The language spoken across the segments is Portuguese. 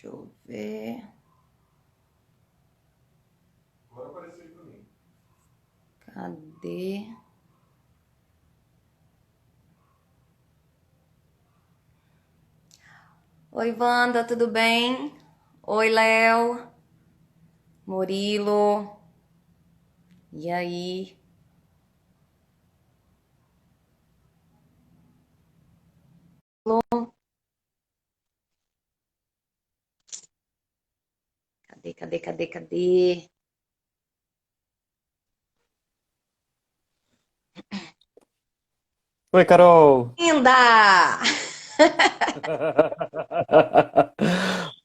Deixa eu ver. Agora apareceu aí pra mim. Cadê? Oi, Wanda, tudo bem? Oi, Léo, Murilo. E aí? Cadê? Oi, Carol! Linda!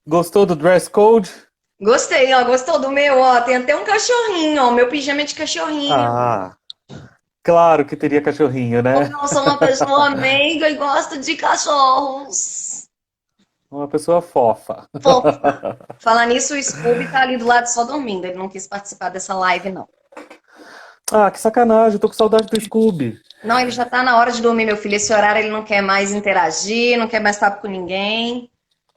Gostou do dress code? Gostei, ó. Gostou do meu? Ó, tem até um cachorrinho, ó. Meu pijama é de cachorrinho. Ah, claro que teria cachorrinho, Porque né? eu sou uma pessoa meiga e gosto de cachorros. Uma pessoa fofa. Fofa. Falar nisso, o Scooby tá ali do lado só dormindo. Ele não quis participar dessa live, não. Ah, que sacanagem, eu tô com saudade do Scooby. Não, ele já tá na hora de dormir, meu filho. Esse horário ele não quer mais interagir, não quer mais estar com ninguém.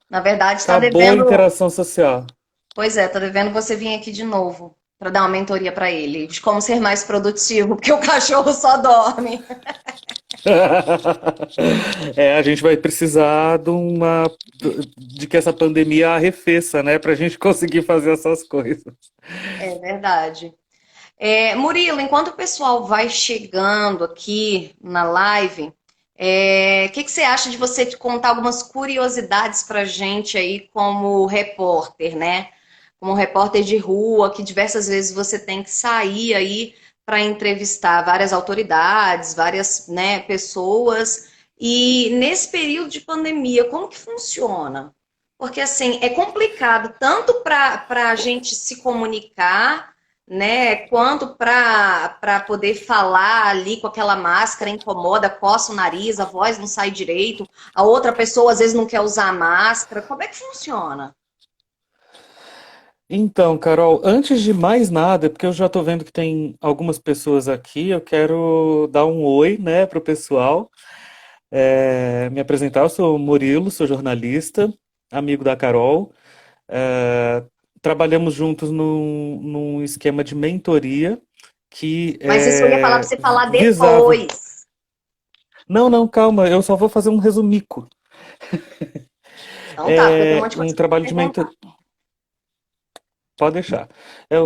Na verdade, está Acabou a devendo. interação social. Pois é, tá devendo você vir aqui de novo para dar uma mentoria para ele de como ser mais produtivo, porque o cachorro só dorme. É, a gente vai precisar de que essa pandemia arrefeça, né, pra gente conseguir fazer essas coisas. É verdade. Murilo, enquanto o pessoal vai chegando aqui na live, o que que você acha de você te contar algumas curiosidades para gente aí como repórter, né? Como repórter de rua, que diversas vezes você tem que sair aí para entrevistar várias autoridades, várias, né, pessoas. E nesse período de pandemia, como que funciona? Porque assim, é complicado tanto para a gente se comunicar, né? Quanto para poder falar ali com aquela máscara, incomoda, coça o nariz, a voz não sai direito, a outra pessoa às vezes não quer usar máscara. Como é que funciona? Então, Carol, antes de mais nada, porque eu já tô vendo que tem algumas pessoas aqui, eu quero dar um oi, né, pro pessoal. Me apresentar, eu sou o Murilo, sou jornalista, amigo da Carol. É, Trabalhamos juntos num esquema de mentoria que Mas isso eu ia falar para você falar visava. depois. Não, não, calma, eu só vou fazer um resumico. Então tá, porque eu tenho um monte de Um coisa para te trabalho de perguntar. mentoria. Pode deixar.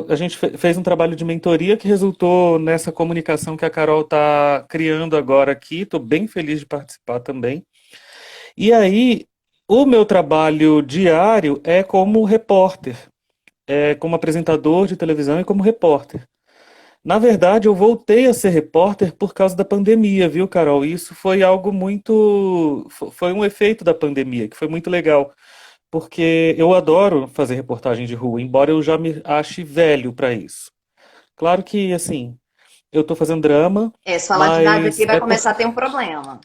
A gente fez um trabalho de mentoria que resultou nessa comunicação que a Carol está criando agora aqui. Estou bem feliz de participar também. E aí, o meu trabalho diário é como repórter, como apresentador de televisão e como repórter. Na verdade, eu voltei a ser repórter por causa da pandemia, viu, Carol? Isso foi algo muito. Foi um efeito da pandemia, que foi muito legal. Porque eu adoro fazer reportagem de rua, embora eu já me ache velho para isso. Claro que, assim, eu tô fazendo drama, Se falar de idade aqui mas vai é começar por. a ter um problema.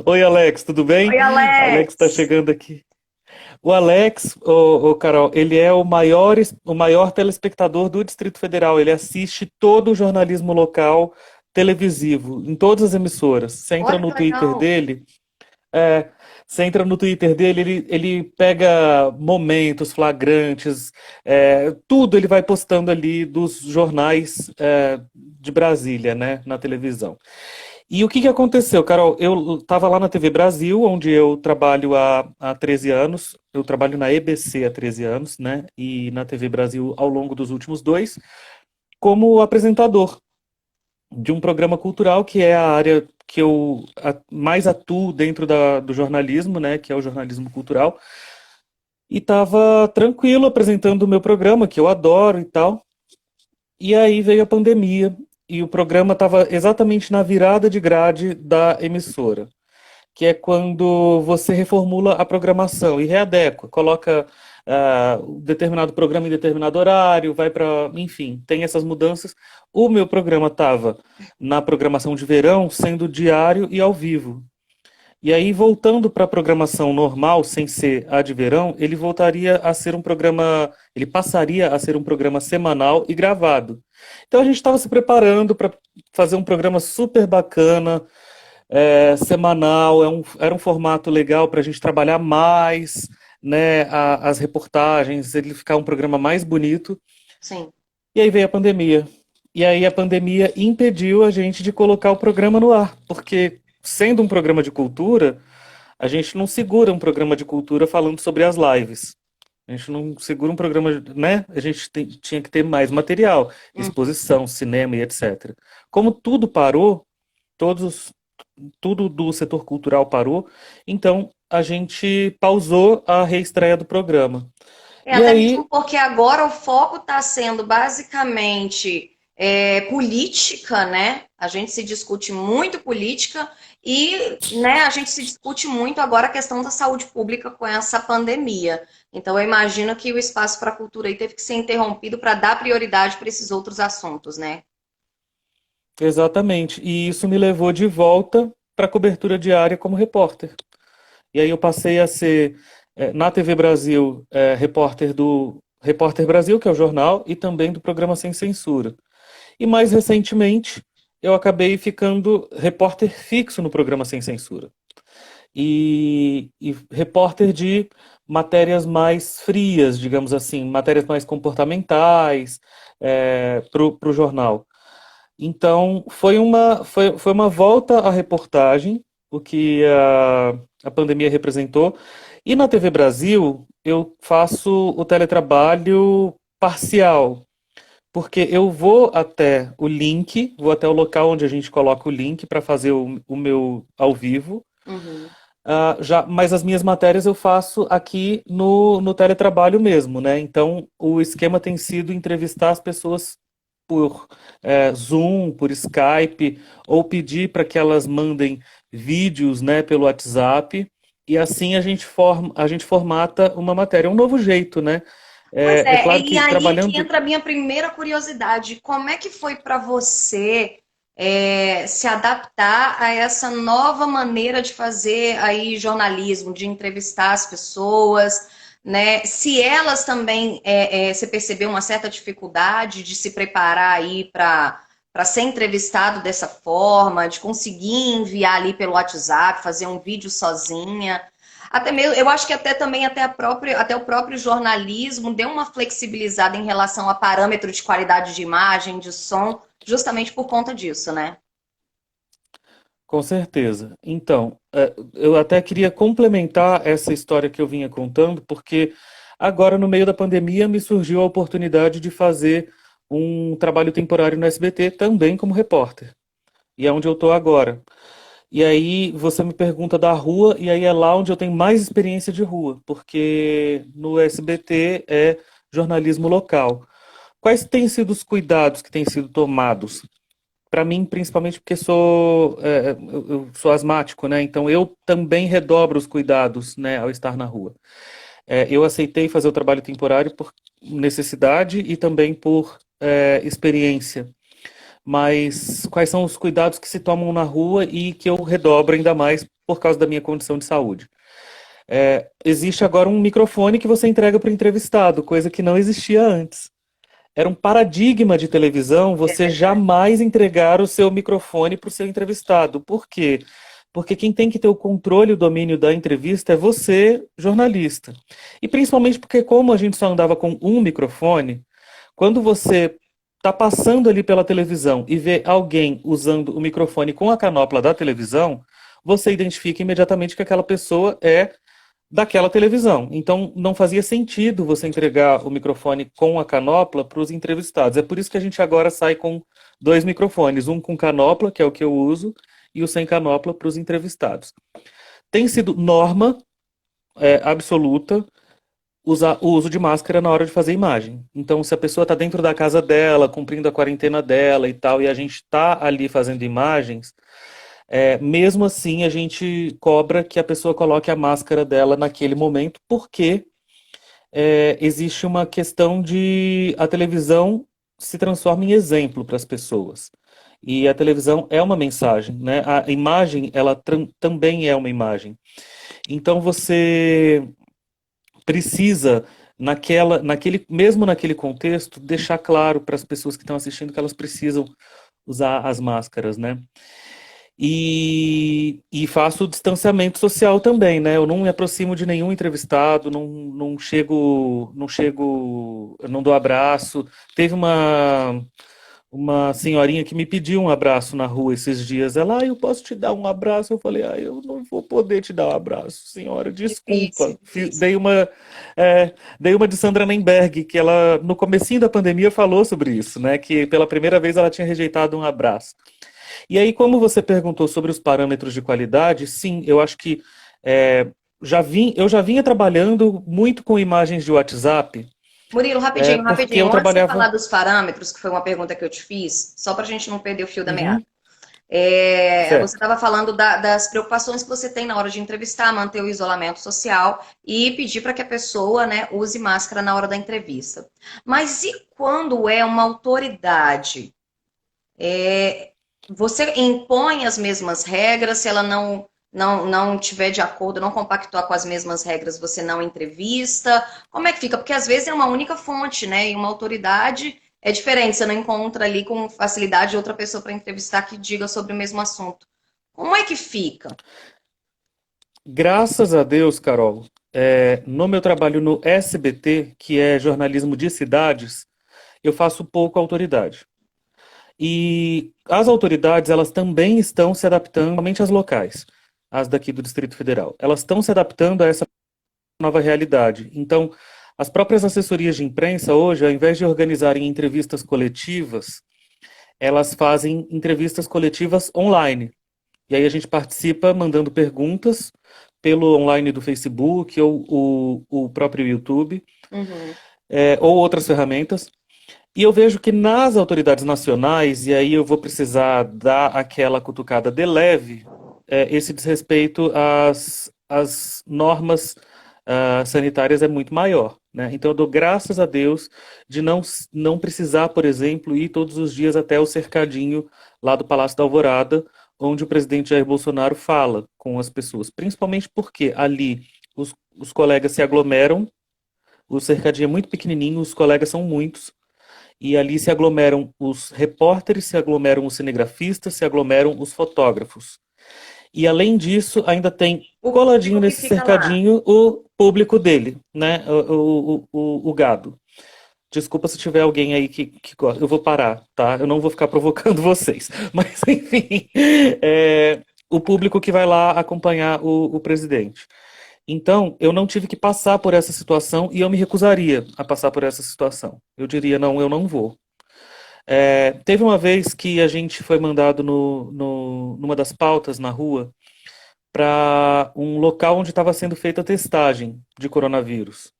Oi, Alex, tudo bem? Oi, Alex está Alex! chegando aqui. O Alex, Carol, ele é o maior telespectador do Distrito Federal. Ele assiste todo o jornalismo local televisivo, em todas as emissoras. Você entra Olha no que Twitter legal. dele, é, você entra no Twitter dele, ele pega momentos flagrantes, tudo ele vai postando ali dos jornais de Brasília, né, na televisão. E o que que aconteceu, Carol? Eu estava lá na TV Brasil, onde eu trabalho há 13 anos. Eu trabalho na EBC há 13 anos, né? E na TV Brasil ao longo dos últimos dois, como apresentador de um programa cultural que é a área que eu mais atuo dentro do jornalismo, né? Que é o jornalismo cultural. E estava tranquilo apresentando o meu programa, que eu adoro e tal. E aí veio a pandemia e o programa estava exatamente na virada de grade da emissora, que é quando você reformula a programação e readequa, coloca um determinado programa em determinado horário, vai para, enfim, tem essas mudanças. O meu programa estava na programação de verão, sendo diário e ao vivo. E aí, voltando para a programação normal, sem ser a de verão, ele voltaria a ser um programa, ele passaria a ser um programa semanal e gravado. Então a gente estava se preparando para fazer um programa super bacana, semanal, era um formato legal para a gente trabalhar mais, né, as reportagens, ele ficar um programa mais bonito. Sim. E aí veio a pandemia. E aí a pandemia impediu a gente de colocar o programa no ar, porque sendo um programa de cultura, a gente não segura um programa de cultura falando sobre as lives. A gente não segura um programa, né? A gente tinha que ter mais material, Hum. exposição, cinema e etc. Como tudo parou, todos, tudo do setor cultural parou, então a gente pausou a reestreia do programa. E Até mesmo aí, porque agora o foco está sendo basicamente política, né? A gente se discute muito política e, né, a gente se discute muito agora a questão da saúde pública com essa pandemia. Então, eu imagino que o espaço para a cultura aí teve que ser interrompido para dar prioridade para esses outros assuntos, né? exatamente, e isso me levou de volta para a cobertura diária como repórter. E aí eu passei a ser, na TV Brasil, repórter do Repórter Brasil, que é o jornal, e também do programa Sem Censura. E mais recentemente, eu acabei ficando repórter fixo no programa Sem Censura. E repórter de matérias mais frias, digamos assim, matérias mais comportamentais para o jornal. Então, foi uma volta à reportagem, o que a pandemia representou. E na TV Brasil, eu faço o teletrabalho parcial, porque eu vou até o link, vou até o local onde a gente coloca o link para fazer o meu ao vivo. Uhum. Mas as minhas matérias eu faço aqui no teletrabalho mesmo, né? Então, o esquema tem sido entrevistar as pessoas por Zoom, por Skype, ou pedir para que elas mandem vídeos, né, pelo WhatsApp, e assim a gente formata uma matéria. É um novo jeito, né? Pois É é, claro e que aí que trabalhando. entra a minha primeira curiosidade. Como é que foi para você se adaptar a essa nova maneira de fazer aí jornalismo, de entrevistar as pessoas, né? Se elas também você percebeu uma certa dificuldade de se preparar aí para ser entrevistado dessa forma, de conseguir enviar ali pelo WhatsApp, fazer um vídeo sozinha. Até mesmo, eu acho que até também até o próprio jornalismo deu uma flexibilizada em relação a parâmetro de qualidade de imagem, de som, justamente por conta disso, né? Com certeza. Então, eu até queria complementar essa história que eu vinha contando, porque agora, no meio da pandemia, me surgiu a oportunidade de fazer um trabalho temporário no SBT, também como repórter. E é onde eu estou agora. E aí você me pergunta da rua, e aí é lá onde eu tenho mais experiência de rua, porque no SBT é jornalismo local. Quais têm sido os cuidados que têm sido tomados? Para mim, principalmente porque eu sou asmático, né? Então eu também redobro os cuidados, né, ao estar na rua. Eu aceitei fazer o trabalho temporário por necessidade e também por experiência. Mas quais são os cuidados que se tomam na rua e que eu redobro ainda mais por causa da minha condição de saúde? Existe agora um microfone que você entrega para o entrevistado, coisa que não existia antes. Era um paradigma de televisão você jamais entregar o seu microfone para o seu entrevistado. Por quê? Porque quem tem que ter o controle e o domínio da entrevista é você, jornalista. E principalmente porque, como a gente só andava com um microfone, quando você está passando ali pela televisão e vê alguém usando o microfone com a canopla da televisão, você identifica imediatamente que aquela pessoa é daquela televisão. Então, não fazia sentido você entregar o microfone com a canopla para os entrevistados. É por isso que a gente agora sai com dois microfones, um com canopla, que é o que eu uso, e o sem canopla para os entrevistados. Tem sido norma absoluta usar o uso de máscara na hora de fazer imagem. Então, se a pessoa está dentro da casa dela, cumprindo a quarentena dela e tal, e a gente está ali fazendo imagens, mesmo assim, a gente cobra que a pessoa coloque a máscara dela naquele momento, porque existe uma questão de a televisão se transforma em exemplo para as pessoas. E a televisão é uma mensagem, né? A imagem, ela também é uma imagem. Então você precisa, mesmo naquele contexto, deixar claro para as pessoas que estão assistindo que elas precisam usar as máscaras, né? E faço distanciamento social também, né? Eu não me aproximo de nenhum entrevistado, não chego, eu não dou abraço. Teve uma senhorinha que me pediu um abraço na rua esses dias. Ela, eu posso te dar um abraço? Eu falei, eu não vou poder te dar um abraço, senhora, Difícil, desculpa. difícil. Dei uma de Sandra Nemberg, que ela, no comecinho da pandemia, falou sobre isso, né? Que pela primeira vez ela tinha rejeitado um abraço. E aí, como você perguntou sobre os parâmetros de qualidade, sim, eu acho que é, eu já vinha trabalhando muito com imagens de WhatsApp, Murilo, porque rapidinho. eu Antes de falar trabalhava. dos parâmetros, que foi uma pergunta que eu te fiz, só para a gente não perder o fio da meada. Uhum, Você certo. estava falando das preocupações que você tem na hora de entrevistar, manter o isolamento social e pedir para que a pessoa, né, use máscara na hora da entrevista. Mas e quando é uma autoridade? Você impõe as mesmas regras, se ela não tiver de acordo, não compactuar com as mesmas regras, você não entrevista. Como é que fica? Porque às vezes é uma única fonte, né? E uma autoridade é diferente, você não encontra ali com facilidade outra pessoa para entrevistar que diga sobre o mesmo assunto. Como é que fica? Graças a Deus, Carol, no meu trabalho no SBT, que é jornalismo de cidades, eu faço pouco autoridade. E as autoridades, elas também estão se adaptando, principalmente as locais, as daqui do Distrito Federal. Elas estão se adaptando a essa nova realidade. Então, as próprias assessorias de imprensa hoje, ao invés de organizarem entrevistas coletivas, elas fazem entrevistas coletivas online. E aí a gente participa mandando perguntas pelo online do Facebook ou o próprio YouTube, Uhum. ou outras ferramentas. E eu vejo que nas autoridades nacionais, e aí eu vou precisar dar aquela cutucada de leve, esse desrespeito às normas sanitárias é muito maior. Né? Então eu dou graças a Deus de não precisar, por exemplo, ir todos os dias até o cercadinho lá do Palácio da Alvorada, onde o presidente Jair Bolsonaro fala com as pessoas. Principalmente porque ali os colegas se aglomeram, o cercadinho é muito pequenininho, os colegas são muitos, e ali se aglomeram os repórteres, se aglomeram os cinegrafistas, se aglomeram os fotógrafos. E além disso, ainainda tem O coladinho público que nesse fica lá. cercadinho o público dele, né? O gado. Desculpa se tiver alguém aí que gosta. Eu vou parar, tá? Eu não vou ficar provocando vocês. Mas, enfim, o público que vai lá acompanhar o presidente. Então, eu não tive que passar por essa situação e eu me recusaria a passar por essa situação. Eu diria, não, eu não vou. Teve uma vez que a gente foi mandado numa das pautas na rua para um local onde estava sendo feita a testagem de coronavírus.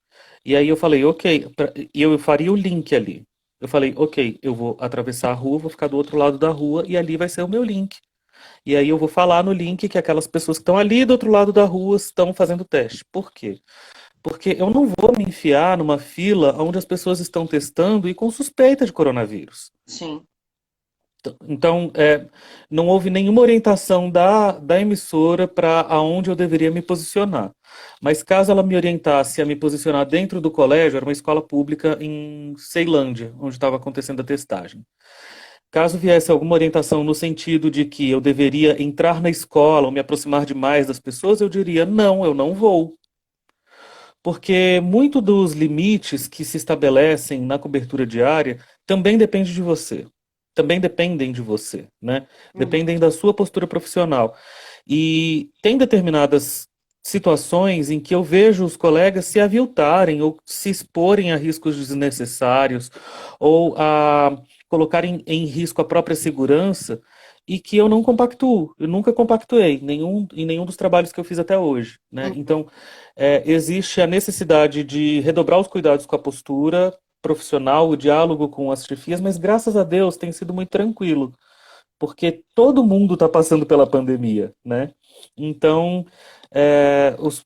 E aí eu falei, ok, e eu faria o link ali. Eu falei, ok, eu vou atravessar a rua, vou ficar do outro lado da rua e ali vai ser o meu link. E aí eu vou falar no link que aquelas pessoas que estão ali do outro lado da rua estão fazendo teste. Por quê? Porque eu não vou me enfiar numa fila onde as pessoas estão testando e com suspeita de coronavírus. Sim. Então, não houve nenhuma orientação da emissora para aonde eu deveria me posicionar. Mas caso ela me orientasse a me posicionar dentro do colégio, era uma escola pública em Ceilândia, onde estava acontecendo a testagem. Caso viesse alguma orientação no sentido de que eu deveria entrar na escola ou me aproximar demais das pessoas, eu diria: não, eu não vou. Porque muito dos limites que se estabelecem na cobertura diária também depende de você. Também dependem de você, né? Uhum. Dependem da sua postura profissional. E tem determinadas situações em que eu vejo os colegas se aviltarem ou se exporem a riscos desnecessários ou a colocarem em risco a própria segurança e que eu não compactuo. Eu nunca compactuei em nenhum dos trabalhos que eu fiz até hoje, né? Uhum. Então, existe a necessidade de redobrar os cuidados com a postura profissional, o diálogo com as chefias, mas graças a Deus tem sido muito tranquilo, porque todo mundo está passando pela pandemia, né? Então,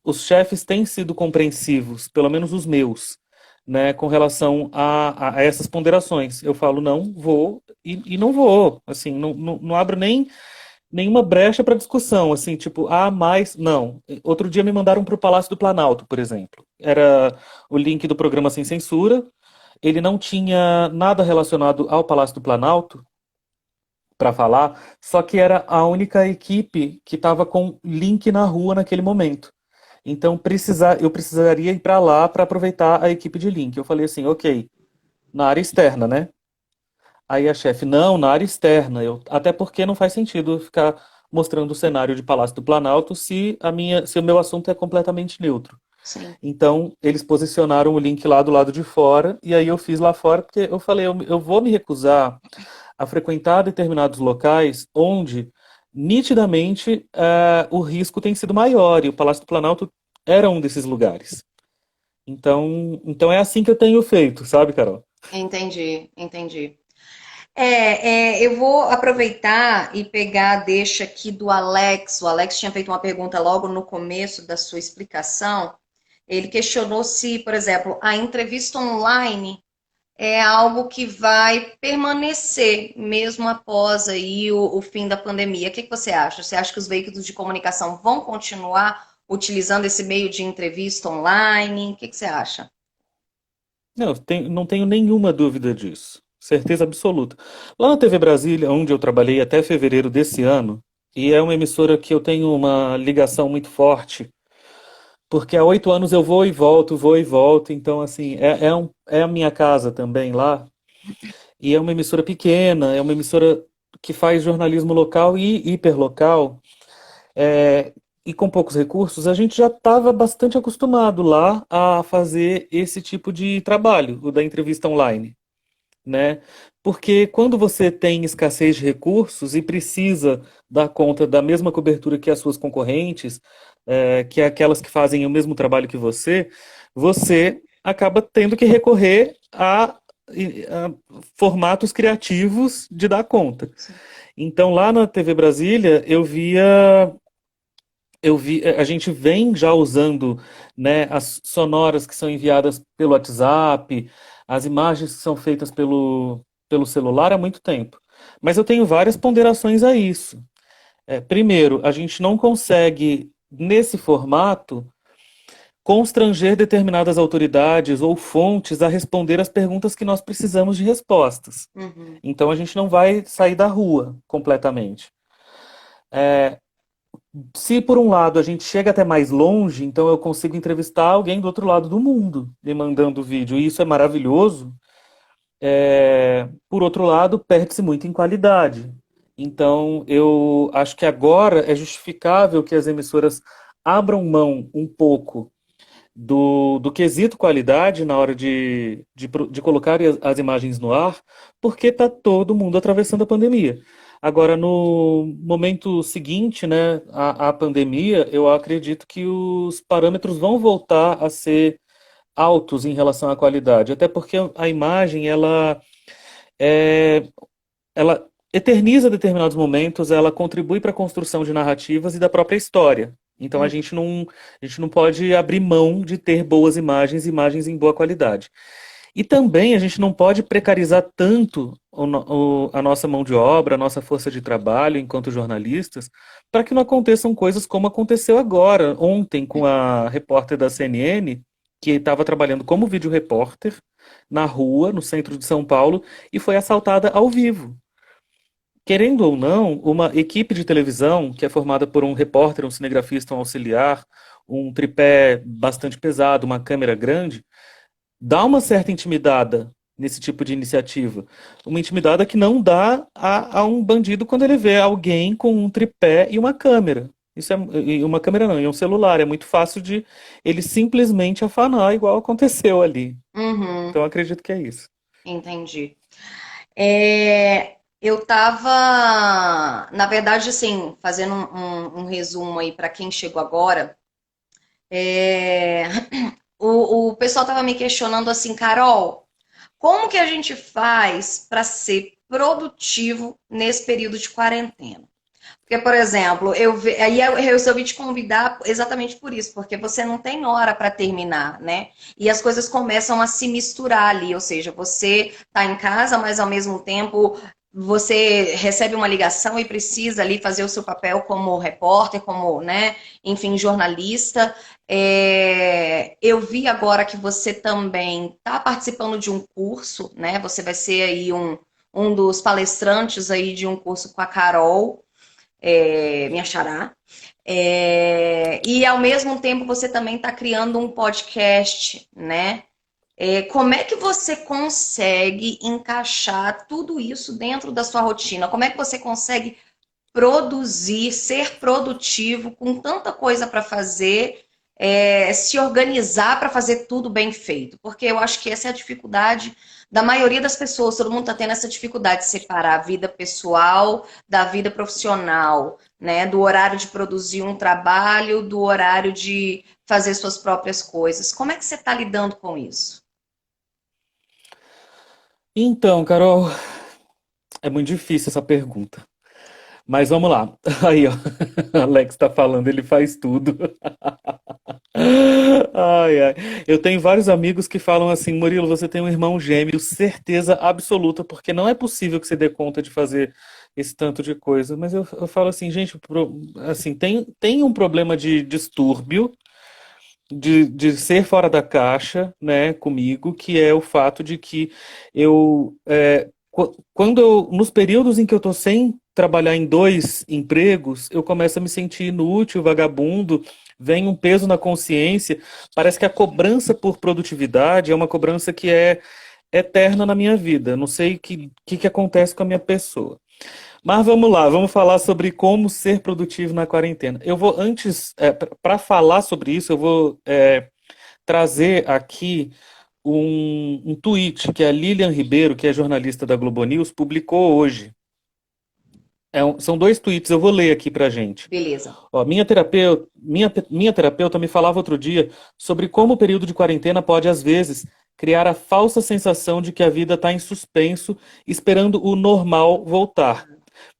os chefes têm sido compreensivos, pelo menos os meus, né, com relação a essas ponderações. Eu falo, não vou e não vou, assim, não abro nenhuma brecha para discussão, assim, tipo, mas não. Outro dia me mandaram para o Palácio do Planalto, por exemplo. Era o link do programa Sem Censura. Ele não tinha nada relacionado ao Palácio do Planalto, para falar, só que era a única equipe que estava com link na rua naquele momento. Então eu precisaria ir para lá para aproveitar a equipe de link. Eu falei assim, ok, na área externa, né? Aí a chefe, não, na área externa. Até porque não faz sentido ficar mostrando o cenário de Palácio do Planalto se o meu assunto é completamente neutro. Sim. Então, eles posicionaram o link lá do lado de fora, e aí eu fiz lá fora, porque eu falei, eu vou me recusar a frequentar determinados locais onde, nitidamente, o risco tem sido maior, e o Palácio do Planalto era um desses lugares. Então é assim que eu tenho feito, sabe, Carol? Entendi, entendi. Eu vou aproveitar e pegar a deixa aqui do Alex. O Alex tinha feito uma pergunta logo no começo da sua explicação. Ele questionou se, por exemplo, a entrevista online é algo que vai permanecer mesmo após aí o fim da pandemia. O que que você acha? Você acha que os veículos de comunicação vão continuar utilizando esse meio de entrevista online? O que que você acha? Não, não tenho nenhuma dúvida disso. Certeza absoluta. Lá na TV Brasília, onde eu trabalhei até fevereiro desse ano, e é uma emissora que eu tenho uma ligação muito forte, porque há 8 anos eu vou e volto, então assim, é a minha casa também lá, e é uma emissora pequena, é uma emissora que faz jornalismo local e hiperlocal, e com poucos recursos, a gente já estava bastante acostumado lá a fazer esse tipo de trabalho, o da entrevista online, né? Porque quando você tem escassez de recursos e precisa dar conta da mesma cobertura que as suas concorrentes, que é aquelas que fazem o mesmo trabalho que você acaba tendo que recorrer a formatos criativos de dar conta. Sim. Então, lá na TV Brasília, a gente vem já usando, né, as sonoras que são enviadas pelo WhatsApp, as imagens que são feitas pelo celular há muito tempo. Mas eu tenho várias ponderações a isso. Primeiro, a gente não consegue, nesse formato, constranger determinadas autoridades ou fontes a responder as perguntas que nós precisamos de respostas. Uhum. Então a gente não vai sair da rua completamente. Se por um lado a gente chega até mais longe, então eu consigo entrevistar alguém do outro lado do mundo, me mandando o vídeo, e isso é maravilhoso. Por outro lado, perde-se muito em qualidade. Então, eu acho que agora é justificável que as emissoras abram mão um pouco do quesito qualidade na hora de colocar as imagens no ar, porque está todo mundo atravessando a pandemia. Agora, no momento seguinte, né, à pandemia, eu acredito que os parâmetros vão voltar a ser altos em relação à qualidade, até porque a imagem, é, ela eterniza determinados momentos, ela contribui para a construção de narrativas e da própria história. Então a gente não pode abrir mão de ter boas imagens, imagens em boa qualidade. E também a gente não pode precarizar tanto a nossa mão de obra, a nossa força de trabalho enquanto jornalistas, para que não aconteçam coisas como aconteceu agora, ontem, com a repórter da CNN, que estava trabalhando como vídeo repórter na rua, no centro de São Paulo, e foi assaltada ao vivo. Querendo ou não, uma equipe de televisão, que é formada por um repórter, um cinegrafista, um auxiliar, um tripé bastante pesado, uma câmera grande, dá uma certa intimidada nesse tipo de iniciativa. Uma intimidada que não dá a um bandido quando ele vê alguém com um tripé e uma câmera. E uma câmera não, e um celular. É muito fácil de ele simplesmente afanar, igual aconteceu ali. Uhum. Então eu acredito que é isso. Entendi. Eu estava, na verdade, assim, fazendo um resumo aí para quem chegou agora. é, o pessoal estava me questionando assim, Carol, como que a gente faz para ser produtivo nesse período de quarentena? Porque, por exemplo, aí eu resolvi te convidar exatamente por isso, porque você não tem hora para terminar, né? E as coisas começam a se misturar ali, ou seja, você está em casa, mas ao mesmo tempo você recebe uma ligação e precisa ali fazer o seu papel como repórter, como, né, enfim, jornalista. Eu vi agora que você também está participando de um curso, né? Você vai ser aí um dos palestrantes aí de um curso com a Carol, minha xará. E ao mesmo tempo você também está criando um podcast, né? Como é que você consegue encaixar tudo isso dentro da sua rotina? Como é que você consegue produzir, ser produtivo com tanta coisa para fazer, se organizar para fazer tudo bem feito? Porque eu acho que essa é a dificuldade da maioria das pessoas. Todo mundo está tendo essa dificuldade de separar a vida pessoal da vida profissional, né? Do horário de produzir um trabalho, do horário de fazer suas próprias coisas. Como é que você está lidando com isso? Então, Carol, é muito difícil essa pergunta. Mas vamos lá. Aí, ó. Alex tá falando, ele faz tudo. Ai, ai. Eu tenho vários amigos que falam assim, Murilo, você tem um irmão gêmeo, certeza absoluta, porque não é possível que você dê conta de fazer esse tanto de coisa. Mas eu falo assim, gente, assim, tem um problema de distúrbio, de ser fora da caixa, né, comigo, que é o fato de que nos períodos em que eu tô sem trabalhar em dois empregos, eu começo a me sentir inútil, vagabundo, vem um peso na consciência, parece que a cobrança por produtividade é uma cobrança que é eterna na minha vida, não sei o que acontece com a minha pessoa. Mas vamos lá, vamos falar sobre como ser produtivo na quarentena. Eu vou, antes, para falar sobre isso, eu vou trazer aqui um tweet que a Lilian Ribeiro, que é jornalista da Globo News, publicou hoje. São dois tweets, eu vou ler aqui pra gente. Beleza. Ó, minha terapeuta me falava outro dia sobre como o período de quarentena pode, às vezes, criar a falsa sensação de que a vida está em suspenso, esperando o normal voltar.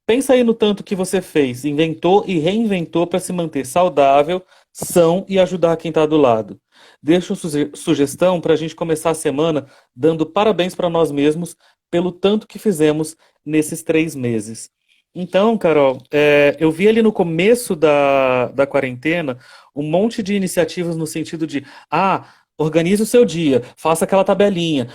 Pensa aí no tanto que você fez, inventou e reinventou para se manter saudável, são e ajudar quem está do lado. Deixa uma sugestão para a gente começar a semana dando parabéns para nós mesmos pelo tanto que fizemos nesses 3 meses. Então, Carol, eu vi ali no começo da quarentena um monte de iniciativas no sentido de, organize o seu dia, faça aquela tabelinha.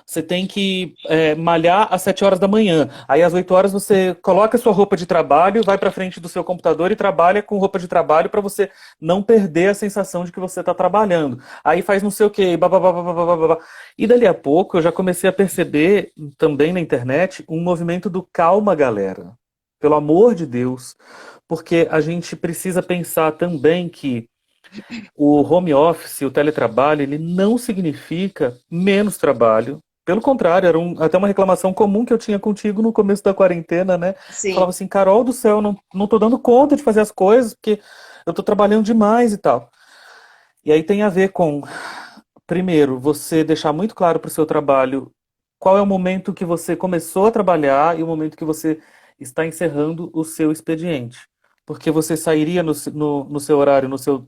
Você tem que malhar às 7 horas da manhã. Aí às 8 horas você coloca a sua roupa de trabalho, vai para frente do seu computador e trabalha com roupa de trabalho para você não perder a sensação de que você está trabalhando. Aí faz não sei o quê, babá. E dali a pouco eu já comecei a perceber também na internet um movimento do calma, galera. Pelo amor de Deus, porque a gente precisa pensar também que o home office, o teletrabalho, ele não significa menos trabalho. Pelo contrário, era até uma reclamação comum que eu tinha contigo no começo da quarentena, né? Eu falava Sim. assim, Carol do céu, não tô dando conta de fazer as coisas, porque eu tô trabalhando demais e tal. E aí tem a ver com, primeiro, você deixar muito claro para o seu trabalho qual é o momento que você começou a trabalhar e o momento que você está encerrando o seu expediente. Porque você sairia no seu horário, no seu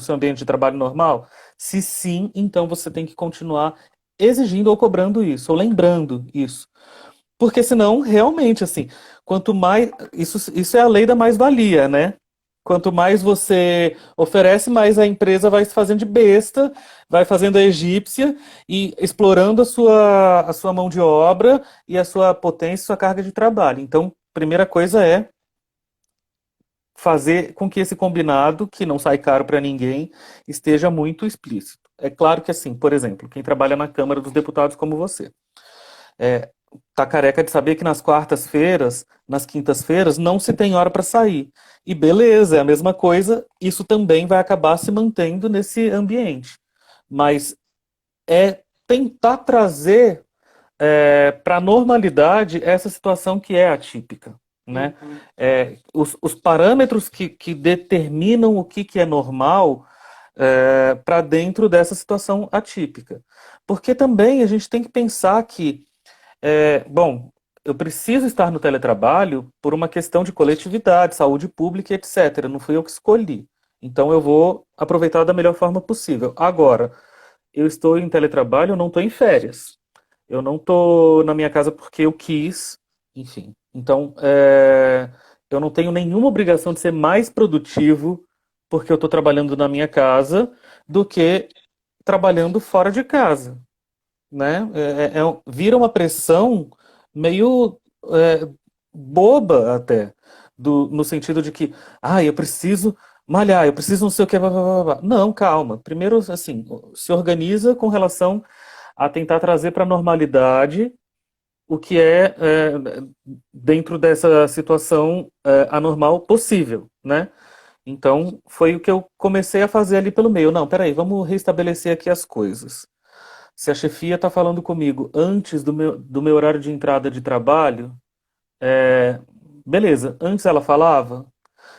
ambiente de trabalho normal? Se sim, então você tem que continuar exigindo ou cobrando isso, ou lembrando isso. Porque senão, realmente, assim, quanto mais. Isso é a lei da mais-valia, né? Quanto mais você oferece, mais a empresa vai se fazendo de besta, vai fazendo a egípcia e explorando a sua mão de obra e a sua potência, sua carga de trabalho. Então, primeira coisa é fazer com que esse combinado, que não sai caro para ninguém, esteja muito explícito. É claro que, assim, por exemplo, quem trabalha na Câmara dos Deputados como você, tá careca de saber que nas quartas-feiras, nas quintas-feiras, não se tem hora para sair. E beleza, é a mesma coisa, isso também vai acabar se mantendo nesse ambiente. Mas é tentar trazer para a normalidade essa situação que é atípica. Né? Uhum. Os parâmetros que determinam o que é normal para dentro dessa situação atípica. Porque também a gente tem que pensar que bom, eu preciso estar no teletrabalho por uma questão de coletividade, saúde pública, etc. Não fui eu que escolhi. Então eu vou aproveitar da melhor forma possível. Agora, eu estou em teletrabalho, eu não estou em férias. Eu não estou na minha casa porque eu quis, enfim. Então, eu não tenho nenhuma obrigação de ser mais produtivo porque eu estou trabalhando na minha casa do que trabalhando fora de casa, né? Vira uma pressão meio é, boba até, no sentido de que, eu preciso malhar, eu preciso não sei o que, blá, blá, blá, blá. Não, calma. Primeiro, assim, se organiza com relação a tentar trazer para a normalidade o que dentro dessa situação anormal possível, né? Então, foi o que eu comecei a fazer ali pelo meio. Não, peraí, vamos restabelecer aqui as coisas. Se a chefia está falando comigo antes do meu horário de entrada de trabalho, beleza, antes ela falava?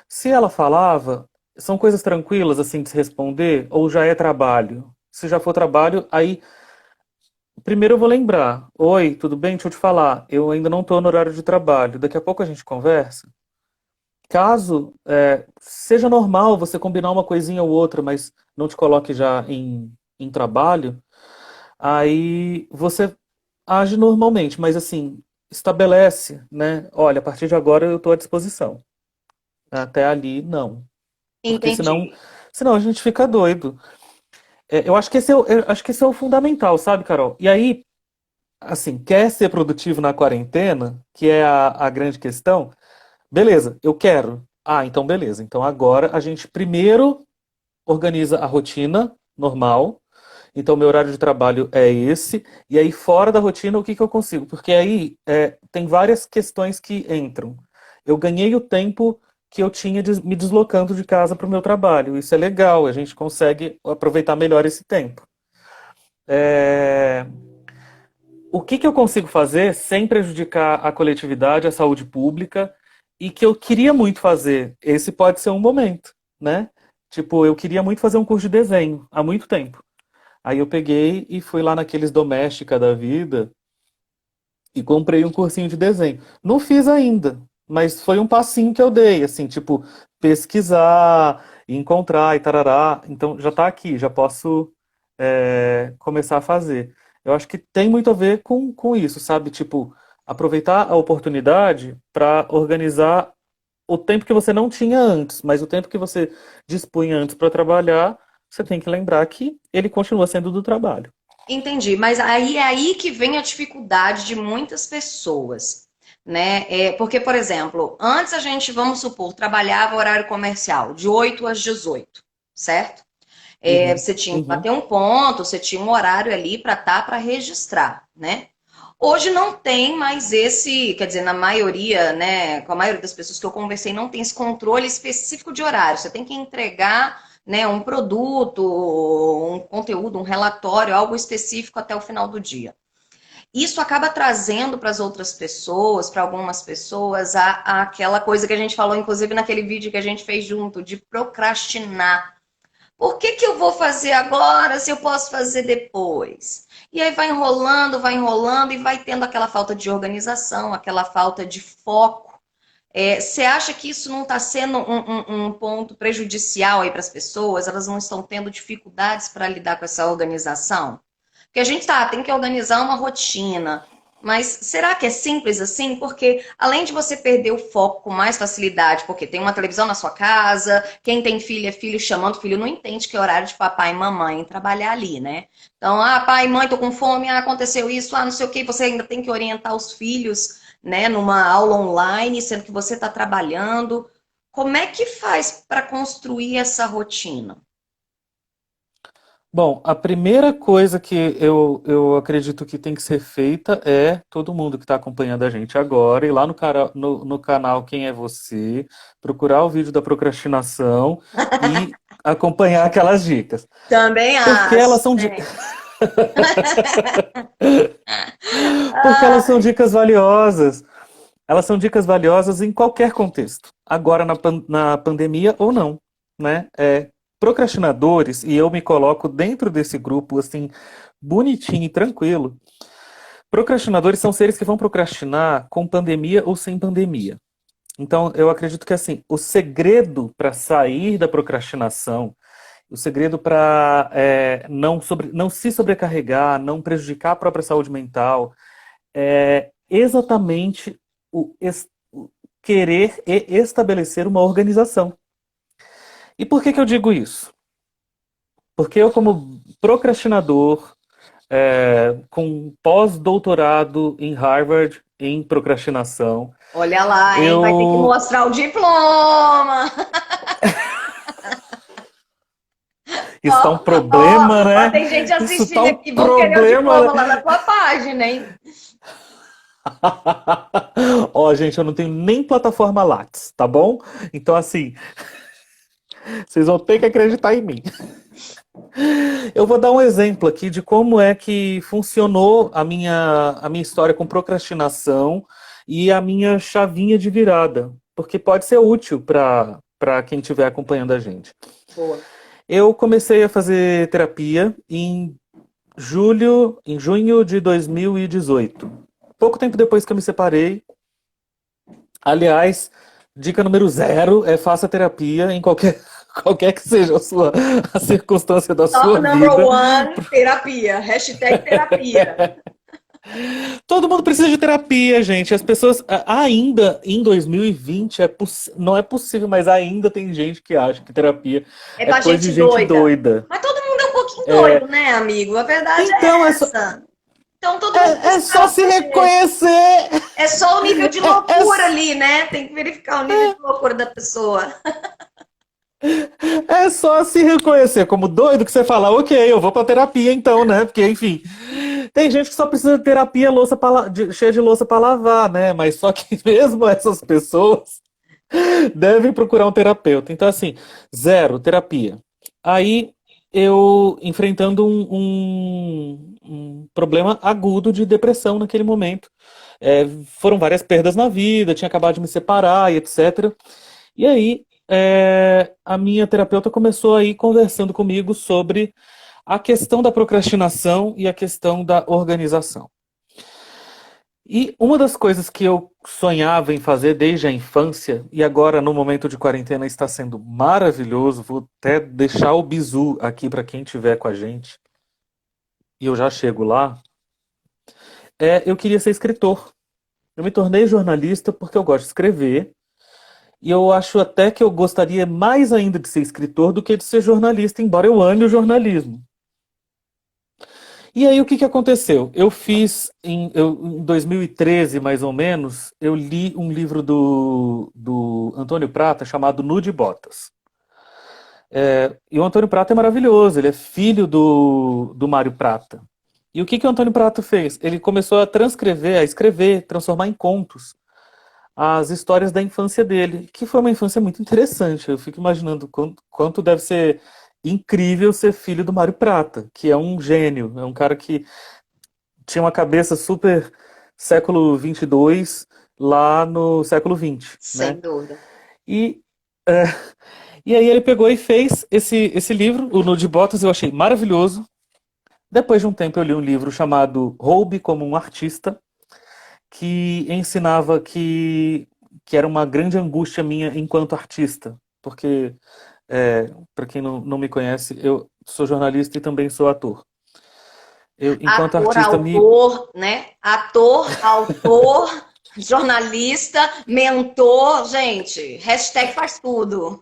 Se ela falava, são coisas tranquilas assim de se responder, ou já é trabalho? Se já for trabalho, aí primeiro eu vou lembrar. Oi, tudo bem? Deixa eu te falar. Eu ainda não estou no horário de trabalho. Daqui a pouco a gente conversa. Caso seja normal você combinar uma coisinha ou outra, mas não te coloque já em trabalho, aí você age normalmente, mas assim, estabelece, né? Olha, a partir de agora eu estou à disposição. Até ali, não. Porque senão, Entendi. senão a gente fica doido. Eu acho que esse é o fundamental, sabe, Carol? E aí, assim, quer ser produtivo na quarentena, que é a grande questão, beleza, eu quero. Então beleza. Então agora a gente primeiro organiza a rotina normal. Então meu horário de trabalho é esse. E aí fora da rotina, o que que eu consigo? Porque aí tem várias questões que entram. Eu ganhei o tempo que eu tinha me deslocando de casa para o meu trabalho. Isso é legal, a gente consegue aproveitar melhor esse tempo. É, O que que eu consigo fazer sem prejudicar a coletividade, a saúde pública, e que eu queria muito fazer? Esse pode ser um momento, né? Tipo, eu queria muito fazer um curso de desenho há muito tempo. Aí eu peguei e fui lá naqueles Doméstica da vida e comprei um cursinho de desenho. Não fiz ainda, mas foi um passinho que eu dei, assim, tipo, pesquisar, encontrar e tarará. Então já tá aqui, já posso começar a fazer. Eu acho que tem muito a ver com isso, sabe? Tipo, aproveitar a oportunidade para organizar o tempo que você não tinha antes, mas o tempo que você dispunha antes para trabalhar, você tem que lembrar que ele continua sendo do trabalho. Entendi, mas aí é aí que vem a dificuldade de muitas pessoas, né? Porque, por exemplo, antes a gente, vamos supor, trabalhava horário comercial de 8 às 18, certo? Uhum, Você tinha que uhum. bater um ponto, você tinha um horário ali para registrar, né? Hoje não tem mais esse, quer dizer, na maioria, né, com a maioria das pessoas que eu conversei, não tem esse controle específico de horário. Você tem que entregar, né, um produto, um conteúdo, um relatório, algo específico até o final do dia. Isso acaba trazendo para as outras pessoas, para algumas pessoas, aquela coisa que a gente falou, inclusive naquele vídeo que a gente fez junto, de procrastinar. Por que que eu vou fazer agora se eu posso fazer depois? E aí vai enrolando e vai tendo aquela falta de organização, aquela falta de foco. Você acha que isso não está sendo um ponto prejudicial aí para as pessoas? Elas não estão tendo dificuldades para lidar com essa organização? Porque a gente tem que organizar uma rotina. Mas será que é simples assim? Porque além de você perder o foco com mais facilidade, porque tem uma televisão na sua casa, quem tem filho é filho chamando filho, não entende que é horário de papai e mamãe trabalhar ali, né? Então, pai, mãe, tô com fome, aconteceu isso, não sei o que, você ainda tem que orientar os filhos, né, numa aula online, sendo que você está trabalhando. Como é que faz para construir essa rotina? Bom, a primeira coisa que eu acredito que tem que ser feita é todo mundo que está acompanhando a gente agora ir lá no canal Quem é Você, procurar o vídeo da procrastinação e acompanhar aquelas dicas. Também Porque acho. elas são, Né? porque elas são dicas valiosas. Elas são dicas valiosas em qualquer contexto. Agora na pandemia ou não, né? Procrastinadores, e eu me coloco dentro desse grupo, assim, bonitinho e tranquilo. Procrastinadores são seres que vão procrastinar com pandemia ou sem pandemia. Então, eu acredito que, assim, o segredo para sair da procrastinação, o segredo para não se sobrecarregar, não prejudicar a própria saúde mental, é exatamente o querer e estabelecer uma organização. E por que que eu digo isso? Porque eu, como procrastinador, com pós-doutorado em Harvard, em procrastinação. Olha lá, hein? Vai ter que Eu. mostrar o diploma. Isso tá um Ó, problema, ó, né? tem gente Isso tá assistindo um aqui, vão querer o problema, diploma né? lá na tua página, hein? Ó, gente, eu não tenho nem plataforma Lattes, tá bom? Então, assim, vocês vão ter que acreditar em mim. Eu vou dar um exemplo aqui de como é que funcionou a minha história com procrastinação e a minha chavinha de virada, porque pode ser útil para quem estiver acompanhando a gente. Boa. Eu comecei a fazer terapia em junho de 2018. Pouco tempo depois que eu me separei. Aliás, dica número zero é faça terapia em qualquer, qualquer que seja a circunstância da Top sua number vida. one, terapia. Hashtag terapia. Todo mundo precisa de terapia, gente. As pessoas, ainda em 2020, não é possível, mas ainda tem gente que acha que terapia É é pra coisa de gente gente doida. doida. Mas todo mundo é um pouquinho doido, né, amigo? A verdade Então, é essa. Então todo mundo é precisa só se fazer. reconhecer. É só o nível de É, loucura ali, né? Tem que verificar o nível de loucura da pessoa. é só se reconhecer como doido que você fala, ok, eu vou pra terapia então, né? Porque, enfim, tem gente que só precisa de terapia cheia de louça pra lavar, né? Mas só que mesmo essas pessoas devem procurar um terapeuta. Então, assim, zero terapia. Aí eu enfrentando um problema agudo de depressão naquele momento. Foram várias perdas na vida, tinha acabado de me separar e etc. E aí, a minha terapeuta começou aí conversando comigo sobre a questão da procrastinação e a questão da organização. E uma das coisas que eu sonhava em fazer desde a infância, e agora no momento de quarentena está sendo maravilhoso, vou até deixar o bizu aqui para quem estiver com a gente, e eu já chego lá, eu queria ser escritor. Eu me tornei jornalista porque eu gosto de escrever, e eu acho até que eu gostaria mais ainda de ser escritor do que de ser jornalista, embora eu ame o jornalismo. E aí o que que aconteceu? Em 2013, mais ou menos, eu li um livro do Antônio Prata chamado Nude Botas. E o Antônio Prata é maravilhoso, ele é filho do Mário Prata. E o que que o Antônio Prata fez? Ele começou a transcrever, a escrever, transformar em contos as histórias da infância dele, que foi uma infância muito interessante. Eu fico imaginando quanto deve ser incrível ser filho do Mário Prata, que é um gênio, é um cara que tinha uma cabeça super século 22 lá no século 20, Sem né? dúvida. E, é, e aí ele pegou e fez esse livro, o Nude Botas, eu achei maravilhoso. Depois de um tempo eu li um livro chamado Roube como um Artista, que ensinava que era uma grande angústia minha enquanto artista, porque, para quem não me conhece, eu sou jornalista e também sou ator. Eu, enquanto Ator, artista, autor, né? Ator, autor, jornalista, mentor, gente, hashtag faz tudo.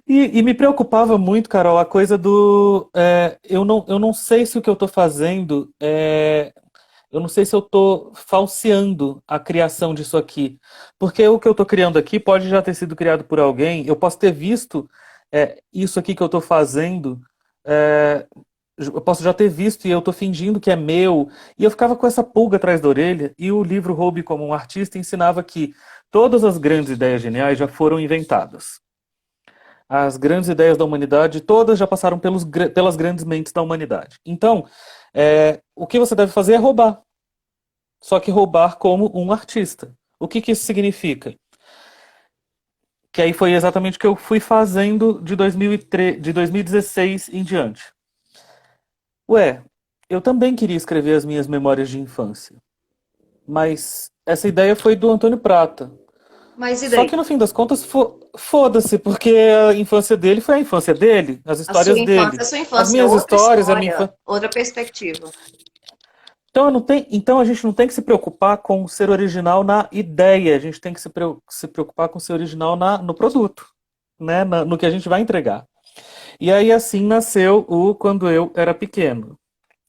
e me preocupava muito, Carol, a coisa do. Eu não sei se o que eu estou fazendo. Eu não sei se eu estou falseando a criação disso aqui. Porque o que eu estou criando aqui pode já ter sido criado por alguém. Eu posso ter visto isso aqui que eu estou fazendo. é, eu posso já ter visto e eu estou fingindo que é meu. E eu ficava com essa pulga atrás da orelha. E o livro Roube como um Artista ensinava que todas as grandes ideias geniais já foram inventadas. As grandes ideias da humanidade, todas já passaram pelas grandes mentes da humanidade. Então, o que você deve fazer é roubar. Só que roubar como um artista. O que que isso significa? Que aí foi exatamente o que eu fui fazendo de 2016 em diante. Ué, eu também queria escrever as minhas memórias de infância. Mas essa ideia foi do Antônio Prata. Mas e Só daí? que no fim das contas, foda-se, porque a infância dele foi a infância dele, as histórias A dele. sua As infância é minhas outra histórias, a minha história, infância. outra perspectiva. Então a gente não tem que se preocupar com ser original na ideia, a gente tem que se preocupar com ser original no produto, né? No que a gente vai entregar. E aí assim nasceu o Quando Eu Era Pequeno.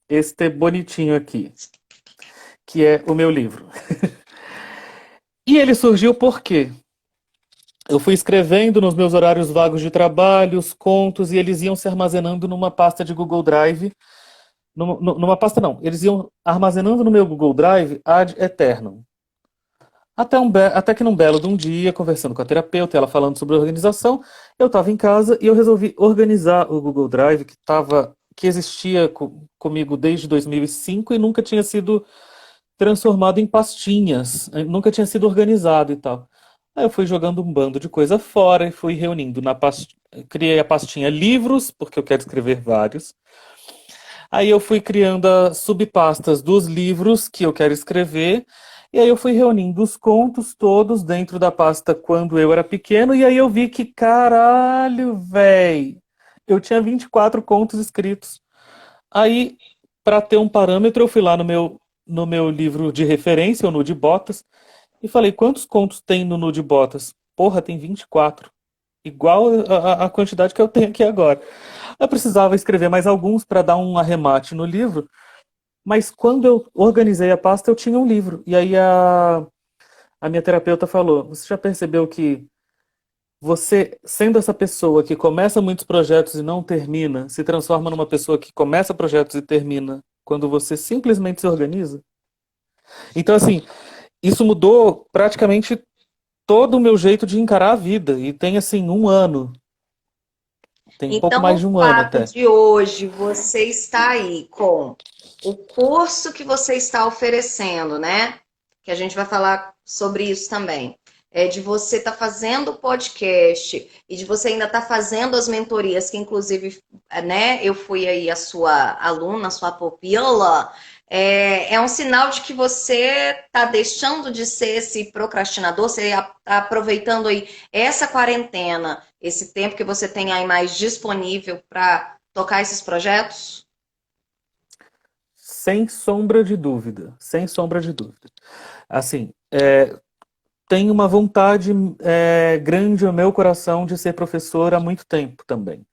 este bonitinho aqui, que é o meu livro. E ele surgiu por quê? Eu fui escrevendo nos meus horários vagos de trabalho, os contos, e eles iam se armazenando numa pasta de Google Drive. Numa pasta não, eles iam armazenando no meu Google Drive ad eternum. Até que num belo de um dia, conversando com a terapeuta, ela falando sobre organização, eu estava em casa e eu resolvi organizar o Google Drive que existia comigo desde 2005 e nunca tinha sido transformado em pastinhas, nunca tinha sido organizado e tal. Aí eu fui jogando um bando de coisa fora e fui reunindo na pastinha. Criei a pastinha livros, porque eu quero escrever vários. Aí eu fui criando as subpastas dos livros que eu quero escrever. E aí eu fui reunindo os contos todos dentro da pasta quando eu era pequeno. E aí eu vi que, caralho, véi, eu tinha 24 contos escritos. Aí, para ter um parâmetro, eu fui lá no meu livro de referência, o Nude Botas, e falei, quantos contos tem no Nude Botas? Porra, tem 24. Igual a quantidade que eu tenho aqui agora. Eu precisava escrever mais alguns para dar um arremate no livro, mas quando eu organizei a pasta, eu tinha um livro. E aí a minha terapeuta falou: Você já percebeu que você, sendo essa pessoa que começa muitos projetos e não termina, se transforma numa pessoa que começa projetos e termina quando você simplesmente se organiza? Então, assim, isso mudou praticamente todo o meu jeito de encarar a vida. E tem, assim, um ano. Tem um pouco Então, mais o de um ano fato até. de hoje você estar aí com o curso que você está oferecendo, né? Que a gente vai falar sobre isso também. É de você estar fazendo o podcast e de você ainda estar fazendo as mentorias, que inclusive, né, eu fui aí a sua aluna, a sua pupila. É um sinal de que você está deixando de ser esse procrastinador, você está aproveitando aí essa quarentena, esse tempo que você tem aí mais disponível para tocar esses projetos? Sem sombra de dúvida. Sem sombra de dúvida. Assim, tenho uma vontade grande no meu coração de ser professor há muito tempo também.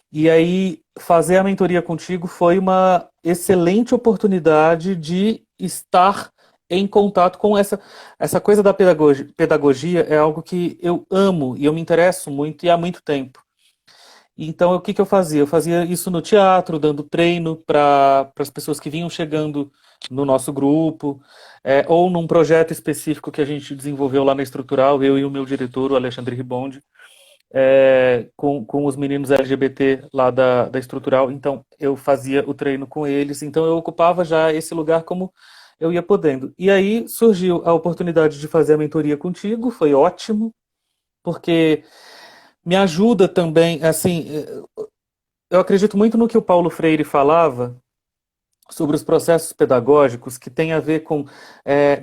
E aí, fazer a mentoria contigo foi uma excelente oportunidade de estar em contato com essa coisa da pedagogia. Pedagogia é algo que eu amo e eu me interesso muito e há muito tempo. Então, o que que eu fazia? Eu fazia isso no teatro, dando treino para as pessoas que vinham chegando no nosso grupo, ou num projeto específico que a gente desenvolveu lá na Estrutural, eu e o meu diretor, o Alexandre Ribondi, com os meninos LGBT lá da Estrutural. Então, eu fazia o treino com eles. Então, eu ocupava já esse lugar como eu ia podendo. E aí surgiu a oportunidade de fazer a mentoria contigo, foi ótimo, porque me ajuda também, assim, eu acredito muito no que o Paulo Freire falava sobre os processos pedagógicos, que tem a ver com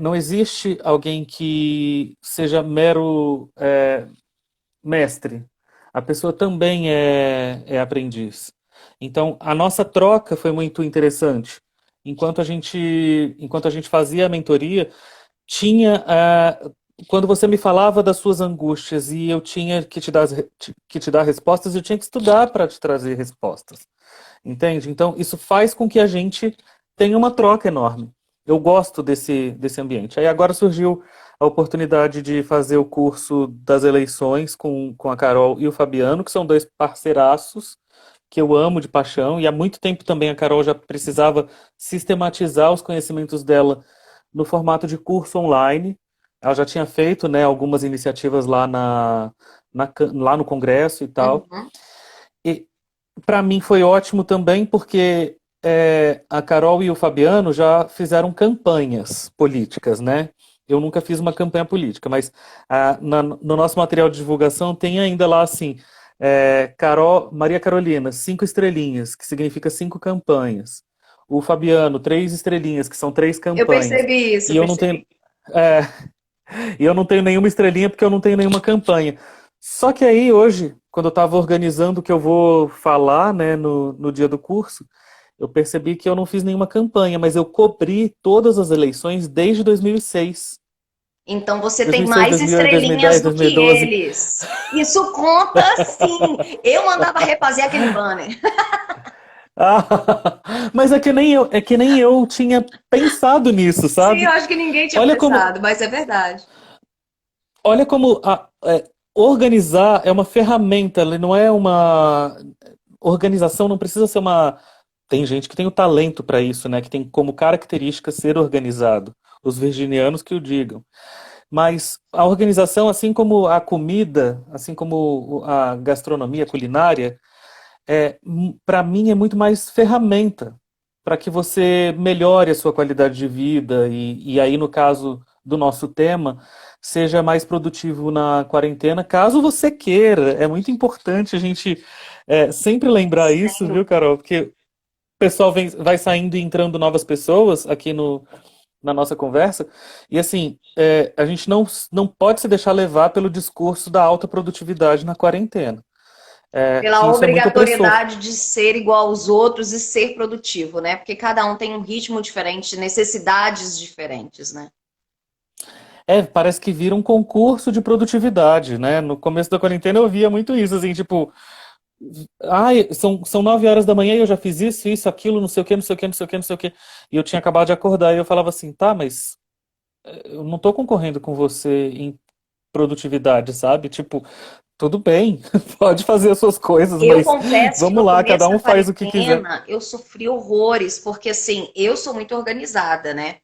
não existe alguém que seja mero mestre. A pessoa também é aprendiz. Então, a nossa troca foi muito interessante. Enquanto a gente fazia a mentoria, tinha quando você me falava das suas angústias e eu tinha que te dar respostas, eu tinha que estudar para te trazer respostas. Entende? Então, isso faz com que a gente tenha uma troca enorme. Eu gosto desse ambiente. Aí agora surgiu a oportunidade de fazer o curso das eleições com a Carol e o Fabiano, que são dois parceiraços que eu amo de paixão, e há muito tempo também a Carol já precisava sistematizar os conhecimentos dela no formato de curso online. Ela já tinha feito, né, algumas iniciativas lá lá no Congresso e tal. Uhum. E para mim foi ótimo também porque a Carol e o Fabiano já fizeram campanhas políticas, né? Eu nunca fiz uma campanha política, mas no nosso material de divulgação tem ainda lá assim, Maria Carolina, 5 estrelinhas, que significa 5 campanhas. O Fabiano, 3 estrelinhas, que são três Eu campanhas. percebi isso, E eu eu não tenho, percebi. é, e eu não tenho nenhuma estrelinha porque eu não tenho nenhuma campanha. Só que aí hoje, quando eu estava organizando o que eu vou falar, né, no dia do curso, eu percebi que eu não fiz nenhuma campanha, mas eu cobri todas as eleições desde 2006. Então você tem 2006, mais 2008, estrelinhas 2010, do que 2012. eles. Isso conta sim. Eu mandava refazer aquele banner. Ah, mas é que nem eu tinha pensado nisso, Sim, eu sabe? acho que ninguém tinha Olha como, pensado, mas é verdade. olha como organizar é uma ferramenta, ele não é uma organização, não precisa ser uma. Tem gente que tem o talento para isso, né? Que tem como característica ser organizado. Os virginianos que o digam. Mas a organização, assim como a comida, assim como a gastronomia culinária, para mim é muito mais ferramenta para que você melhore a sua qualidade de vida e aí, no caso do nosso tema, seja mais produtivo na quarentena, caso você queira. É muito importante a gente sempre lembrar isso, Sem viu, dúvida. Carol? Porque o pessoal vai saindo e entrando novas pessoas aqui no, na nossa conversa, e assim, a gente não pode se deixar levar pelo discurso da alta produtividade na quarentena, que Pela isso é muito opressor. obrigatoriedade de ser igual aos outros e ser produtivo, né? Porque cada um tem um ritmo diferente, necessidades diferentes, né? Parece que vira um concurso de produtividade, né? No começo da quarentena eu via muito isso, assim, tipo, ai, são 9 horas da manhã e eu já fiz isso, aquilo, não sei o que, não sei o que, não sei o que, não sei o que. E eu tinha acabado de acordar e eu falava assim, tá, mas eu não tô concorrendo com você em produtividade, sabe? Tipo, tudo bem, pode fazer as suas coisas, Eu mas confesso que vamos no lá, começo cada da um faz o que quiser. quarentena eu sofri horrores, porque assim, eu sou muito organizada, né?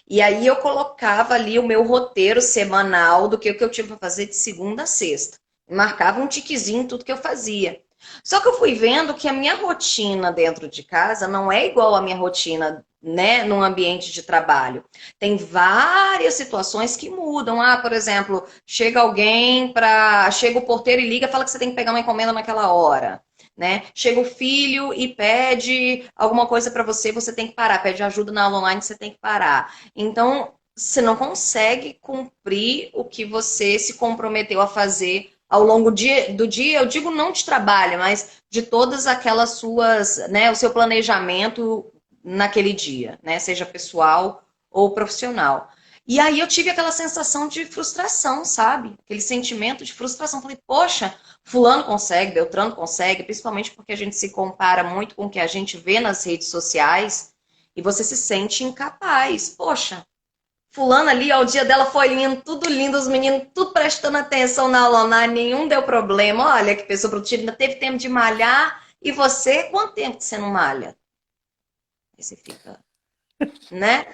E aí eu colocava ali o meu roteiro semanal do que eu tinha para fazer de segunda a sexta. Marcava um tiquezinho em tudo que eu fazia. Só que eu fui vendo que a minha rotina dentro de casa não é igual à minha rotina, né, num ambiente de trabalho. Tem várias situações que mudam. Ah, por exemplo, chega o porteiro e liga, fala que você tem que pegar uma encomenda naquela hora. Né? Chega o filho e pede alguma coisa para você, você tem que parar, pede ajuda na aula online, você tem que parar. Então, você não consegue cumprir o que você se comprometeu a fazer ao longo do dia, eu digo não de trabalho, mas de todas aquelas suas, né, o seu planejamento naquele dia, né, seja pessoal ou profissional. E aí eu tive aquela sensação de frustração, sabe? Aquele sentimento de frustração. Falei, poxa, fulano consegue, Beltrano consegue, principalmente porque a gente se compara muito com o que a gente vê nas redes sociais e você se sente incapaz. Poxa, fulano ali, ó, o dia dela foi lindo, tudo lindo, os meninos tudo prestando atenção na aula online, nenhum deu problema. Olha que pessoa produtiva, ainda teve tempo de malhar. E você, quanto tempo que você não malha? Aí você fica, né?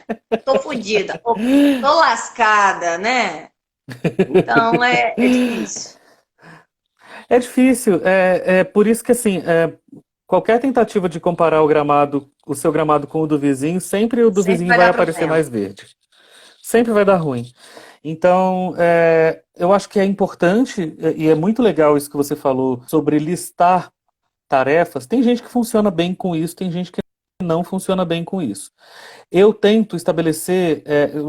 Tô fodida, tô lascada, né? Então é difícil. É difícil, é por isso que assim, qualquer tentativa de comparar o gramado, o seu gramado com o do vizinho, sempre o do Sempre vizinho vai vai dar aparecer problema. mais verde. Sempre vai dar ruim. Então, eu acho que é importante, e é muito legal isso que você falou sobre listar tarefas. Tem gente que funciona bem com isso, tem gente que não funciona bem com isso. Eu tento estabelecer,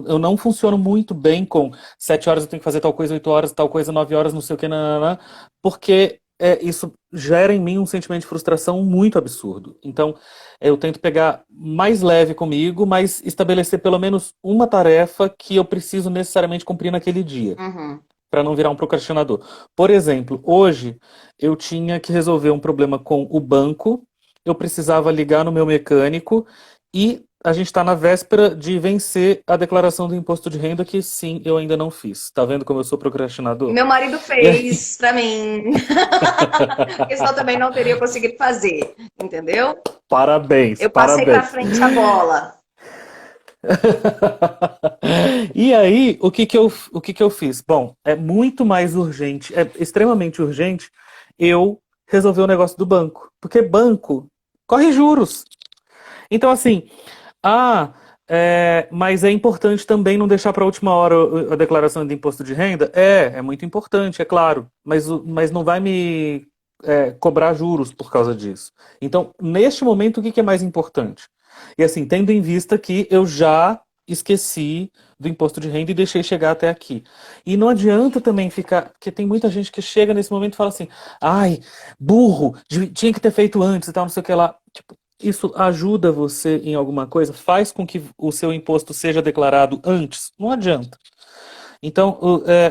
eu não funciono muito bem com 7 horas eu tenho que fazer tal coisa, 8 horas, tal coisa, 9 horas, não sei o que, nananã, porque isso gera em mim um sentimento de frustração muito absurdo. Então, eu tento pegar mais leve comigo, mas estabelecer pelo menos uma tarefa que eu preciso necessariamente cumprir naquele dia, Uhum. para não virar um procrastinador. Por exemplo, hoje eu tinha que resolver um problema com o banco, eu precisava ligar no meu mecânico e a gente está na véspera de vencer a declaração do imposto de renda, que sim, eu ainda não fiz. Tá vendo como eu sou E procrastinador? meu marido E aí... fez pra mim. Porque senão também não teria conseguido fazer, entendeu? Parabéns, Eu passei pra parabéns. frente a bola. E aí, o que que eu fiz? Bom, é muito mais urgente, é extremamente urgente eu resolver o negócio do banco. Porque banco corre juros. Então, assim, ah, mas é importante também não deixar para a última hora a declaração de imposto de renda? É muito importante, é claro. Mas não vai me cobrar juros por causa disso. Então, neste momento, o que que é mais importante? E assim, tendo em vista que eu já esqueci do imposto de renda e deixei chegar até aqui. E não adianta também ficar, porque tem muita gente que chega nesse momento e fala assim, ai, burro, tinha que ter feito antes e tal, não sei o que lá. Tipo, isso ajuda você em alguma coisa? Faz com que o seu imposto seja declarado antes? Não adianta. Então,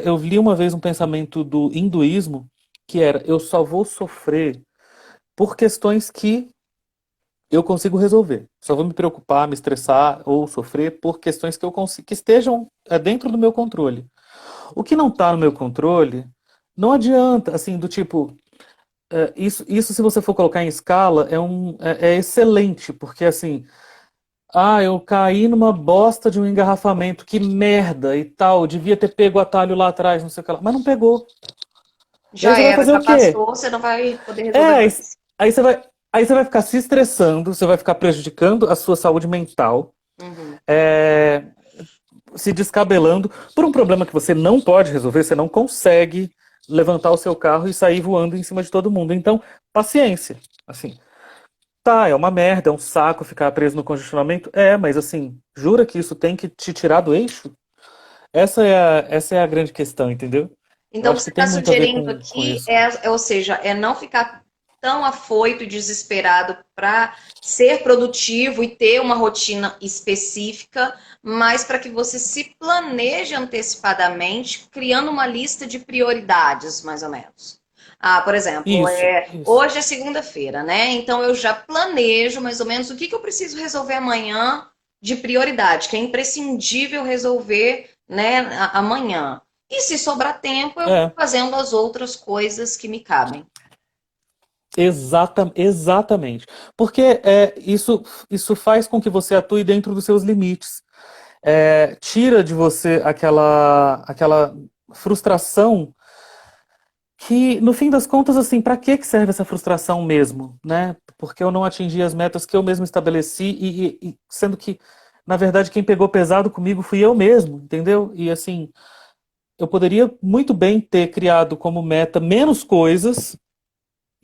eu li uma vez um pensamento do hinduísmo que era: eu só vou sofrer por questões que eu consigo resolver. Só vou me preocupar, me estressar ou sofrer por questões que eu consigo, que estejam dentro do meu controle. O que não está no meu controle, não adianta, assim, do tipo, isso se você for colocar em escala, é excelente, porque assim, eu caí numa bosta de um engarrafamento, que merda e tal, devia ter pego o atalho lá atrás, não sei o que lá, mas não pegou. E aí Já você vai era, fazer já o quê? passou, você não vai poder É, resolver aí, mais. aí você vai ficar se estressando, você vai ficar prejudicando a sua saúde mental, Uhum. é, se descabelando por um problema que você não pode resolver, você não consegue levantar o seu carro e sair voando em cima de todo mundo. Então, paciência. Assim, tá, é uma merda, é um saco ficar preso no congestionamento. É, mas assim, jura que isso tem que te tirar do eixo? Essa é a grande questão, entendeu? Eu Então, o que acho você que está tem muito a ver sugerindo com aqui isso. ou seja, é não ficar tão afoito e desesperado para ser produtivo e ter uma rotina específica, mas para que você se planeje antecipadamente, criando uma lista de prioridades, mais ou menos. Por exemplo, Isso, isso. hoje é segunda-feira, né? Então eu já planejo mais ou menos o que eu preciso resolver amanhã de prioridade, que é imprescindível resolver, né, amanhã. E se sobrar tempo, eu vou É. fazendo as outras coisas que me cabem. Exatamente. Porque isso faz com que você atue dentro dos seus limites. Tira de você aquela frustração que, no fim das contas, assim, para que serve essa frustração mesmo, né? Porque eu não atingi as metas que eu mesmo estabeleci e sendo que, na verdade, quem pegou pesado comigo fui eu mesmo, entendeu? E assim, eu poderia muito bem ter criado como meta menos coisas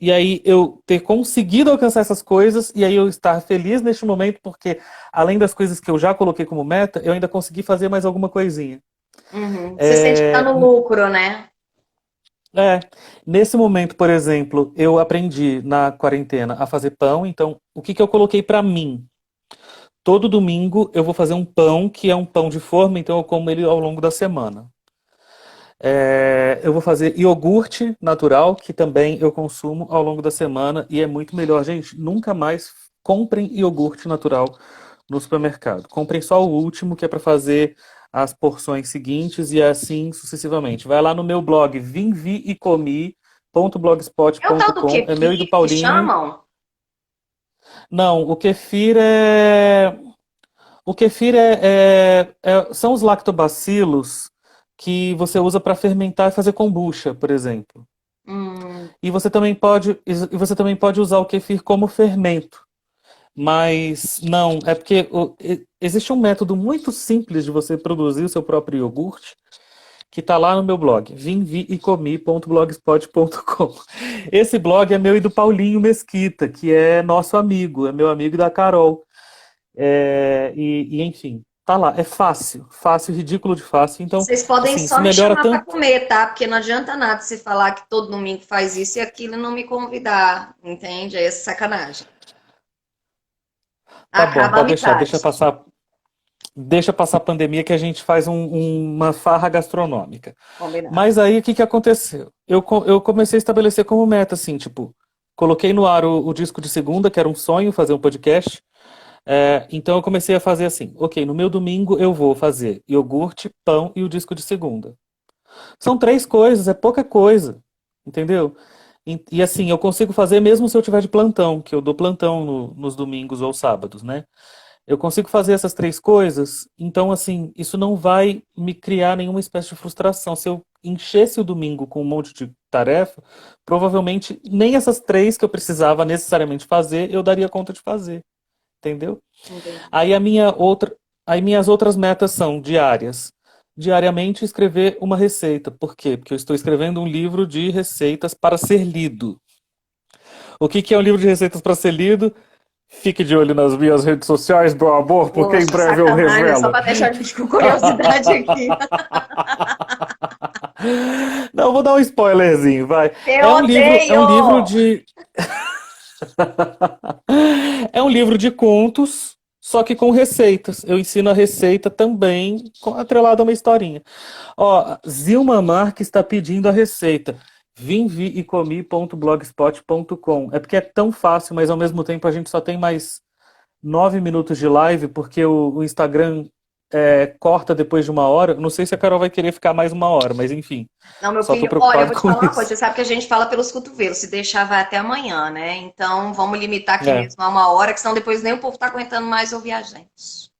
e aí eu ter conseguido alcançar essas coisas, e aí eu estar feliz neste momento, porque além das coisas que eu já coloquei como meta, eu ainda consegui fazer mais alguma coisinha. Uhum. Você sente que está É, no lucro, né? é, nesse momento, por exemplo, eu aprendi na quarentena a fazer pão, então o que que eu coloquei para mim? Todo domingo eu vou fazer um pão que é um pão de forma, então eu como ele ao longo da semana. Eu vou fazer iogurte natural, que também eu consumo ao longo da semana e é muito melhor. Gente, nunca mais comprem iogurte natural no supermercado. Comprem só o último, que é para fazer as porções seguintes e assim sucessivamente. Vai lá no meu blog, É o tal do vimviicomi.blogspot.com, é meu e do kefir que Paulinho. chamam? Não, o kefir são os lactobacilos que você usa para fermentar e fazer kombucha, por exemplo. Hum, E você também pode usar o kefir como fermento. Mas não, é porque existe um método muito simples de você produzir o seu próprio iogurte, que está lá no meu blog, vimviicomi.blogspot.com. Esse blog é meu e do Paulinho Mesquita, que é nosso amigo, é meu amigo e da Carol. Enfim, tá lá. É fácil, fácil, ridículo de fácil. Então, vocês podem assim, só isso me melhora chamar para tanto. comer, tá? Porque não adianta nada você falar que todo domingo faz isso e aquilo e não me convidar, entende? Aí é sacanagem. Tá bom, Acaba a pode deixar, deixa amizade. passar. Deixa passar a pandemia que a gente faz uma farra gastronômica. Combinado. Mas aí o que que aconteceu? Eu comecei a estabelecer como meta, assim, tipo, coloquei no ar o disco de segunda, que era um sonho fazer um podcast. Então eu comecei a fazer assim, ok, no meu domingo eu vou fazer iogurte, pão e o disco de segunda. São três coisas, é pouca coisa, entendeu? E assim, eu consigo fazer mesmo se eu tiver de plantão, que eu dou plantão nos domingos ou sábados, né? Eu consigo fazer essas três coisas, então assim, isso não vai me criar nenhuma espécie de frustração. Se eu enchesse o domingo com um monte de tarefa, provavelmente nem essas três que eu precisava necessariamente fazer, eu daria conta de fazer, entendeu? Entendi. Aí aí minhas outras metas são diárias. Diariamente escrever uma receita. Por quê? Porque eu estou escrevendo um livro de receitas para ser lido. O que que é um livro de receitas para ser lido? Fique de olho nas minhas redes sociais, meu amor, porque em Poxa, breve eu sacanagem, só revelo. para deixar a gente com curiosidade aqui. Não, vou dar um spoilerzinho, vai. Eu É um livro odeio! de É um livro de contos, só que com receitas. Eu ensino a receita também, atrelado a uma historinha. Ó, Zilma Marques está pedindo a receita. vimvicomi.blogspot.com. É porque é tão fácil, mas ao mesmo tempo a gente só tem mais 9 minutos de live, porque o Instagram corta depois de 1 hora. Não sei se a Carol vai querer ficar mais 1 hora, mas enfim. Não, meu Só tô filho, olha, eu preocupado vou te com falar uma coisa. isso. Você sabe que a gente fala pelos cotovelos. Se deixar, vai até amanhã, né? Então, vamos limitar aqui É. mesmo a 1 hora, que senão depois nem o povo tá aguentando mais ouvir a gente.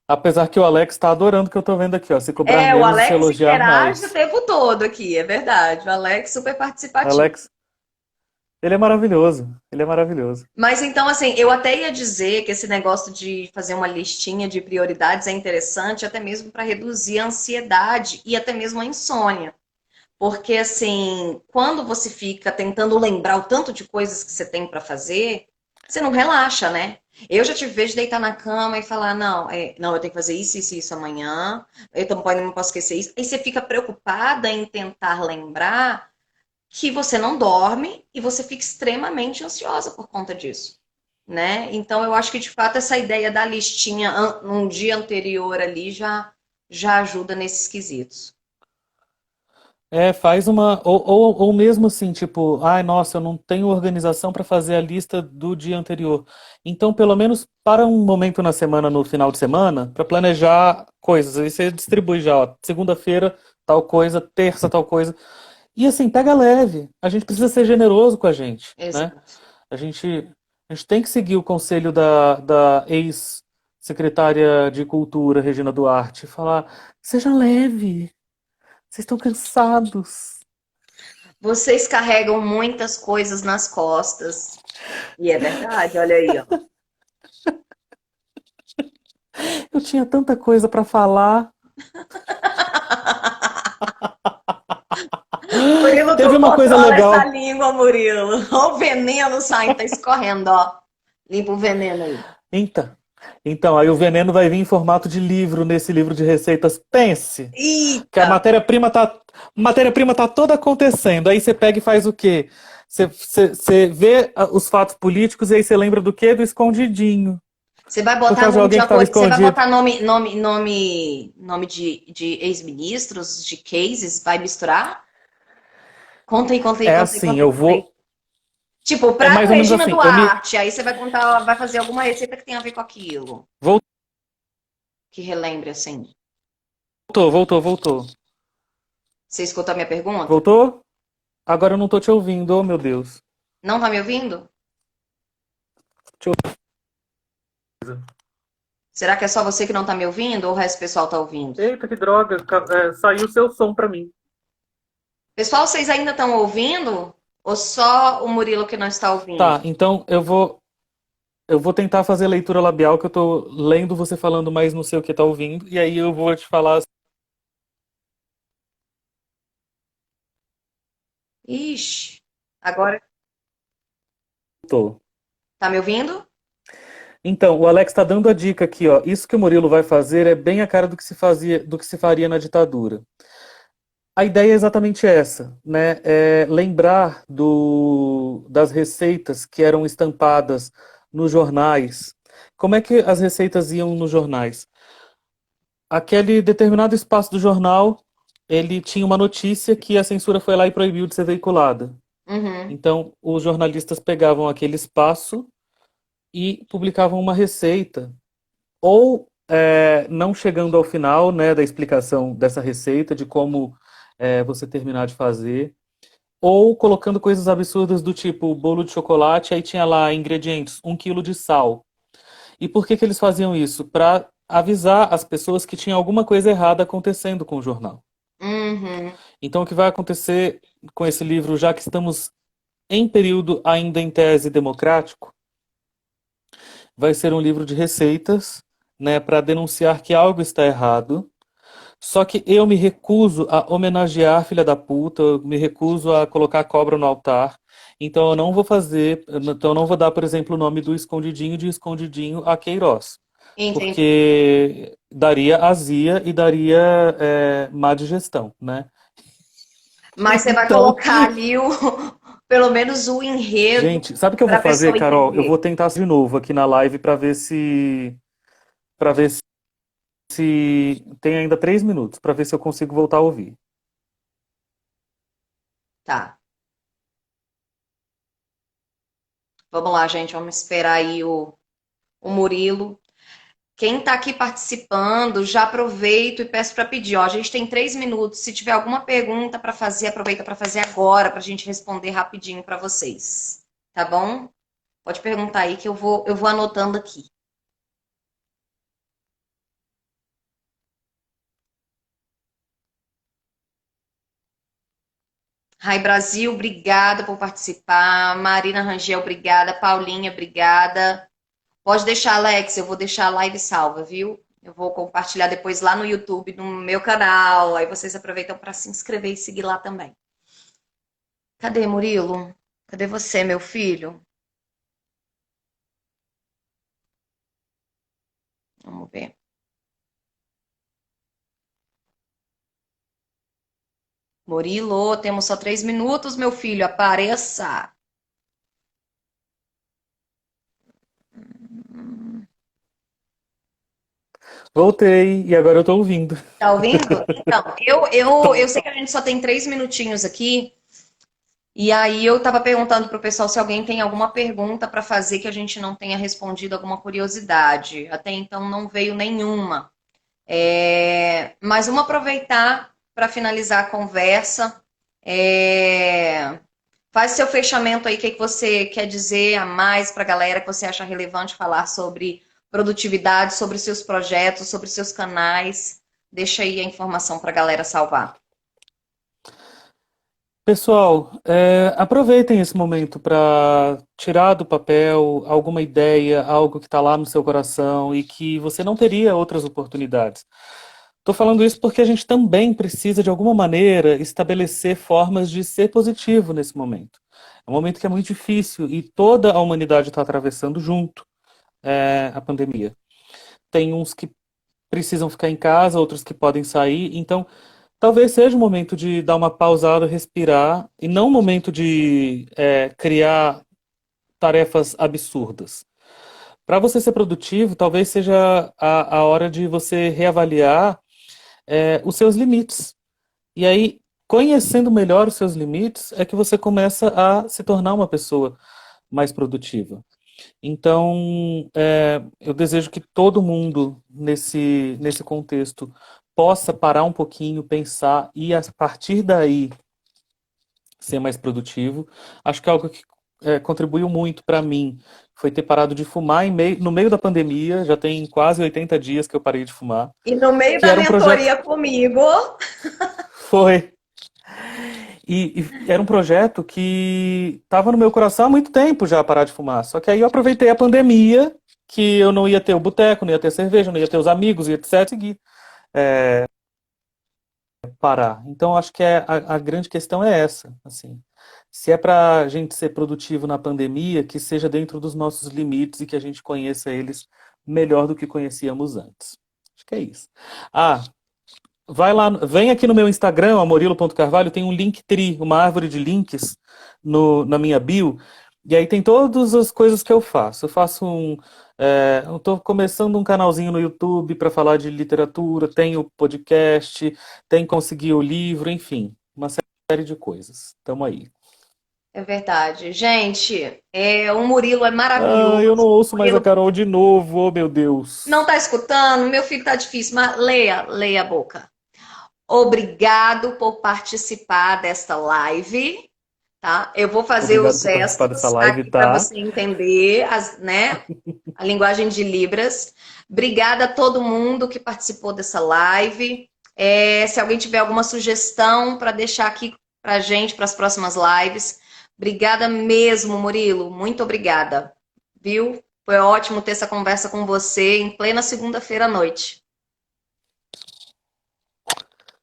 Apesar que o Alex tá adorando o que eu tô vendo aqui, ó. Se cobrar É, o menos e se Alex elogiar interage o mais. tempo todo aqui, é verdade. O Alex super participativo. Alex, ele é maravilhoso. Ele é maravilhoso. Mas então, assim, eu até ia dizer que esse negócio de fazer uma listinha de prioridades é interessante, até mesmo para reduzir a ansiedade e até mesmo a insônia. Porque, assim, quando você fica tentando lembrar o tanto de coisas que você tem para fazer, você não relaxa, né? Eu já tive vez de deitar na cama e falar, não, não, eu tenho que fazer isso, isso, isso amanhã, não posso esquecer isso. Aí você fica preocupada em tentar lembrar que você não dorme e você fica extremamente ansiosa por conta disso, né? Então eu acho que de fato essa ideia da listinha um dia anterior ali já ajuda nesses quesitos. Faz uma. Ou mesmo assim, tipo, ai, nossa, eu não tenho organização para fazer a lista do dia anterior. Então, pelo menos para um momento na semana, no final de semana, para planejar coisas. Aí você distribui já, ó, segunda-feira, tal coisa, terça, tal coisa. E assim, pega leve. A gente precisa ser generoso com a gente, né? Exato. A gente, a gente tem que seguir o conselho da ex-secretária de Cultura, Regina Duarte, e falar: seja leve, vocês estão cansados. Vocês carregam muitas coisas nas costas. E é verdade, olha aí, ó. Eu tinha tanta coisa para falar. Murilo, Teve tu uma coisa controla essa legal. língua, Murilo. O veneno sai, tá escorrendo, ó. Limpa o veneno aí. Então, então, aí o veneno vai vir em formato de livro, nesse livro de receitas. Pense que a Eita! matéria-prima tá toda acontecendo. Aí você pega e faz o quê? Você vê os fatos políticos e aí você lembra do quê? Do escondidinho. Você vai Por botar causa de nome de alguém que uma estava coisa, você vai escondido. botar nome de ex-ministros, de cases, vai misturar? Conta aí, conta aí, É conta aí, assim, conta aí, eu conta aí. vou. Tipo, É prato mais ou menos Regina assim. Eu me. Duarte, aí você vai contar, vai fazer alguma receita que tenha a ver com aquilo, que relembre assim. Voltou. Você escutou a minha pergunta? Voltou? Agora eu não tô te ouvindo, oh meu Deus. Não tá me ouvindo? Deixa eu- Será que é só você que não tá me ouvindo ou o resto do pessoal tá ouvindo? Eita, que droga. Saiu o seu som pra mim. Pessoal, vocês ainda estão ouvindo? Ou só o Murilo que não está ouvindo? Tá, então eu vou tentar fazer leitura labial, que eu tô lendo você falando, mas não sei o que tá ouvindo. E aí eu vou te falar. Ixi, agora Tô. tá me ouvindo? Então, o Alex tá dando a dica aqui, ó. Isso que o Murilo vai fazer é bem a cara do que se fazia, do que se faria na ditadura. A ideia é exatamente essa, né? É lembrar das receitas que eram estampadas nos jornais. Como é que as receitas iam nos jornais? Aquele determinado espaço do jornal, ele tinha uma notícia que a censura foi lá e proibiu de ser veiculada. Uhum. Então, os jornalistas pegavam aquele espaço e publicavam uma receita, ou não chegando ao final, né, da explicação dessa receita, de como você terminar de fazer, ou colocando coisas absurdas do tipo bolo de chocolate, aí tinha lá ingredientes, 1 quilo de sal. E por que que eles faziam isso? Para avisar as pessoas que tinha alguma coisa errada acontecendo com o jornal. Uhum. Então, o que vai acontecer com esse livro, já que estamos em período ainda em tese democrático, vai ser um livro de receitas, né, para denunciar que algo está errado. Só que eu me recuso a homenagear filha da puta, eu me recuso a colocar a cobra no altar. Então eu não vou fazer, então eu não vou dar, por exemplo, o nome do escondidinho de escondidinho a Queiroz, Entendi. porque daria azia e daria má digestão, né? Mas você vai Então, colocar ali pelo menos o enredo gente, sabe o que eu para vou a fazer, pessoa Carol? Eu entender. vou tentar de novo aqui na live para ver se tem ainda 3 minutos, para ver se eu consigo voltar a ouvir. Tá. Vamos lá, gente. Vamos esperar aí o Murilo. Quem está aqui participando, já aproveito e peço para pedir. Ó, a gente tem 3 minutos. Se tiver alguma pergunta para fazer, aproveita para fazer agora, para a gente responder rapidinho para vocês. Tá bom? Pode perguntar aí que eu vou anotando aqui. Rai Brasil, obrigada por participar. Marina Rangel, obrigada. Paulinha, obrigada. Pode deixar, Alex, eu vou deixar a live salva, viu? Eu vou compartilhar depois lá no YouTube, no meu canal. Aí vocês aproveitam para se inscrever e seguir lá também. Cadê, Murilo? Cadê você, meu filho? Vamos ver. Murilo, temos só 3 minutos, meu filho. Apareça. Voltei e agora eu tô ouvindo. Tá ouvindo? Então, eu sei que a gente só tem 3 minutinhos aqui. E aí eu estava perguntando para o pessoal se alguém tem alguma pergunta para fazer que a gente não tenha respondido, alguma curiosidade. Até então não veio nenhuma. Mas vamos aproveitar para finalizar a conversa. Faz seu fechamento aí, o que você quer dizer a mais para a galera que você acha relevante falar sobre produtividade, sobre seus projetos, sobre seus canais. Deixa aí a informação para a galera salvar. Pessoal, aproveitem esse momento para tirar do papel alguma ideia, algo que está lá no seu coração e que você não teria outras oportunidades. Estou falando isso porque a gente também precisa, de alguma maneira, estabelecer formas de ser positivo nesse momento. É um momento que é muito difícil e toda a humanidade está atravessando junto a pandemia. Tem uns que precisam ficar em casa, outros que podem sair, então talvez seja o momento de dar uma pausada, respirar, e não o momento de criar tarefas absurdas. Para você ser produtivo, talvez seja a hora de você reavaliar os seus limites. E aí, conhecendo melhor os seus limites, é que você começa a se tornar uma pessoa mais produtiva. Então, eu desejo que todo mundo, nesse contexto, possa parar um pouquinho, pensar e, a partir daí, ser mais produtivo. Acho que é algo que contribuiu muito para mim foi ter parado de fumar no meio da pandemia. Já tem quase 80 dias que eu parei de fumar. E no meio Que da era um mentoria projeto... comigo. Foi. E era um projeto que estava no meu coração há muito tempo já parar de fumar. Só que aí eu aproveitei a pandemia, que eu não ia ter o boteco, não ia ter cerveja, não ia ter os amigos, e etc. Seguir parar. Então acho que a grande questão é essa. Assim, se é para a gente ser produtivo na pandemia, que seja dentro dos nossos limites e que a gente conheça eles melhor do que conhecíamos antes. Acho que é isso. Vai lá, vem aqui no meu Instagram, amorilo.carvalho, tem um Linktree, uma árvore de links na minha bio, e aí tem todas as coisas que eu faço. Eu estou começando um canalzinho no YouTube para falar de literatura, tenho podcast, tem conseguir o livro, enfim, uma série de coisas. Tamo aí. É verdade. Gente, o Murilo é Eu não maravilhoso. ouço mais a Murilo Carol de novo, oh meu não Deus. tá escutando? Meu filho tá difícil, mas leia a boca. Obrigado por participar desta live, tá? Eu vou fazer Obrigado os por participar dessa gestos live, aqui para tá? você entender né, a linguagem de Libras. Obrigada a todo mundo que participou dessa live. Se alguém tiver alguma sugestão para deixar aqui para gente para as próximas lives, obrigada mesmo, Murilo. Muito obrigada, viu? Foi ótimo ter essa conversa com você em plena segunda-feira à noite.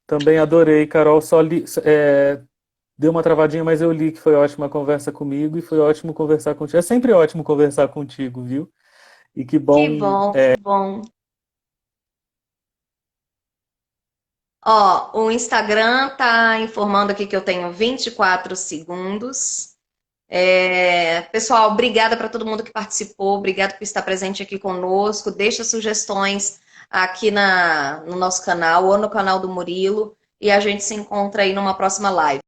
Também adorei, Carol. Deu uma travadinha, mas eu li que foi ótima a conversa comigo e foi ótimo conversar contigo. É sempre ótimo conversar contigo, viu? E que Que bom. bom, que bom. Ó, o Instagram tá informando aqui que eu tenho 24 segundos. Pessoal, obrigada para todo mundo que participou, obrigado por estar presente aqui conosco. Deixa sugestões aqui no nosso canal ou no canal do Murilo e a gente se encontra aí numa próxima live.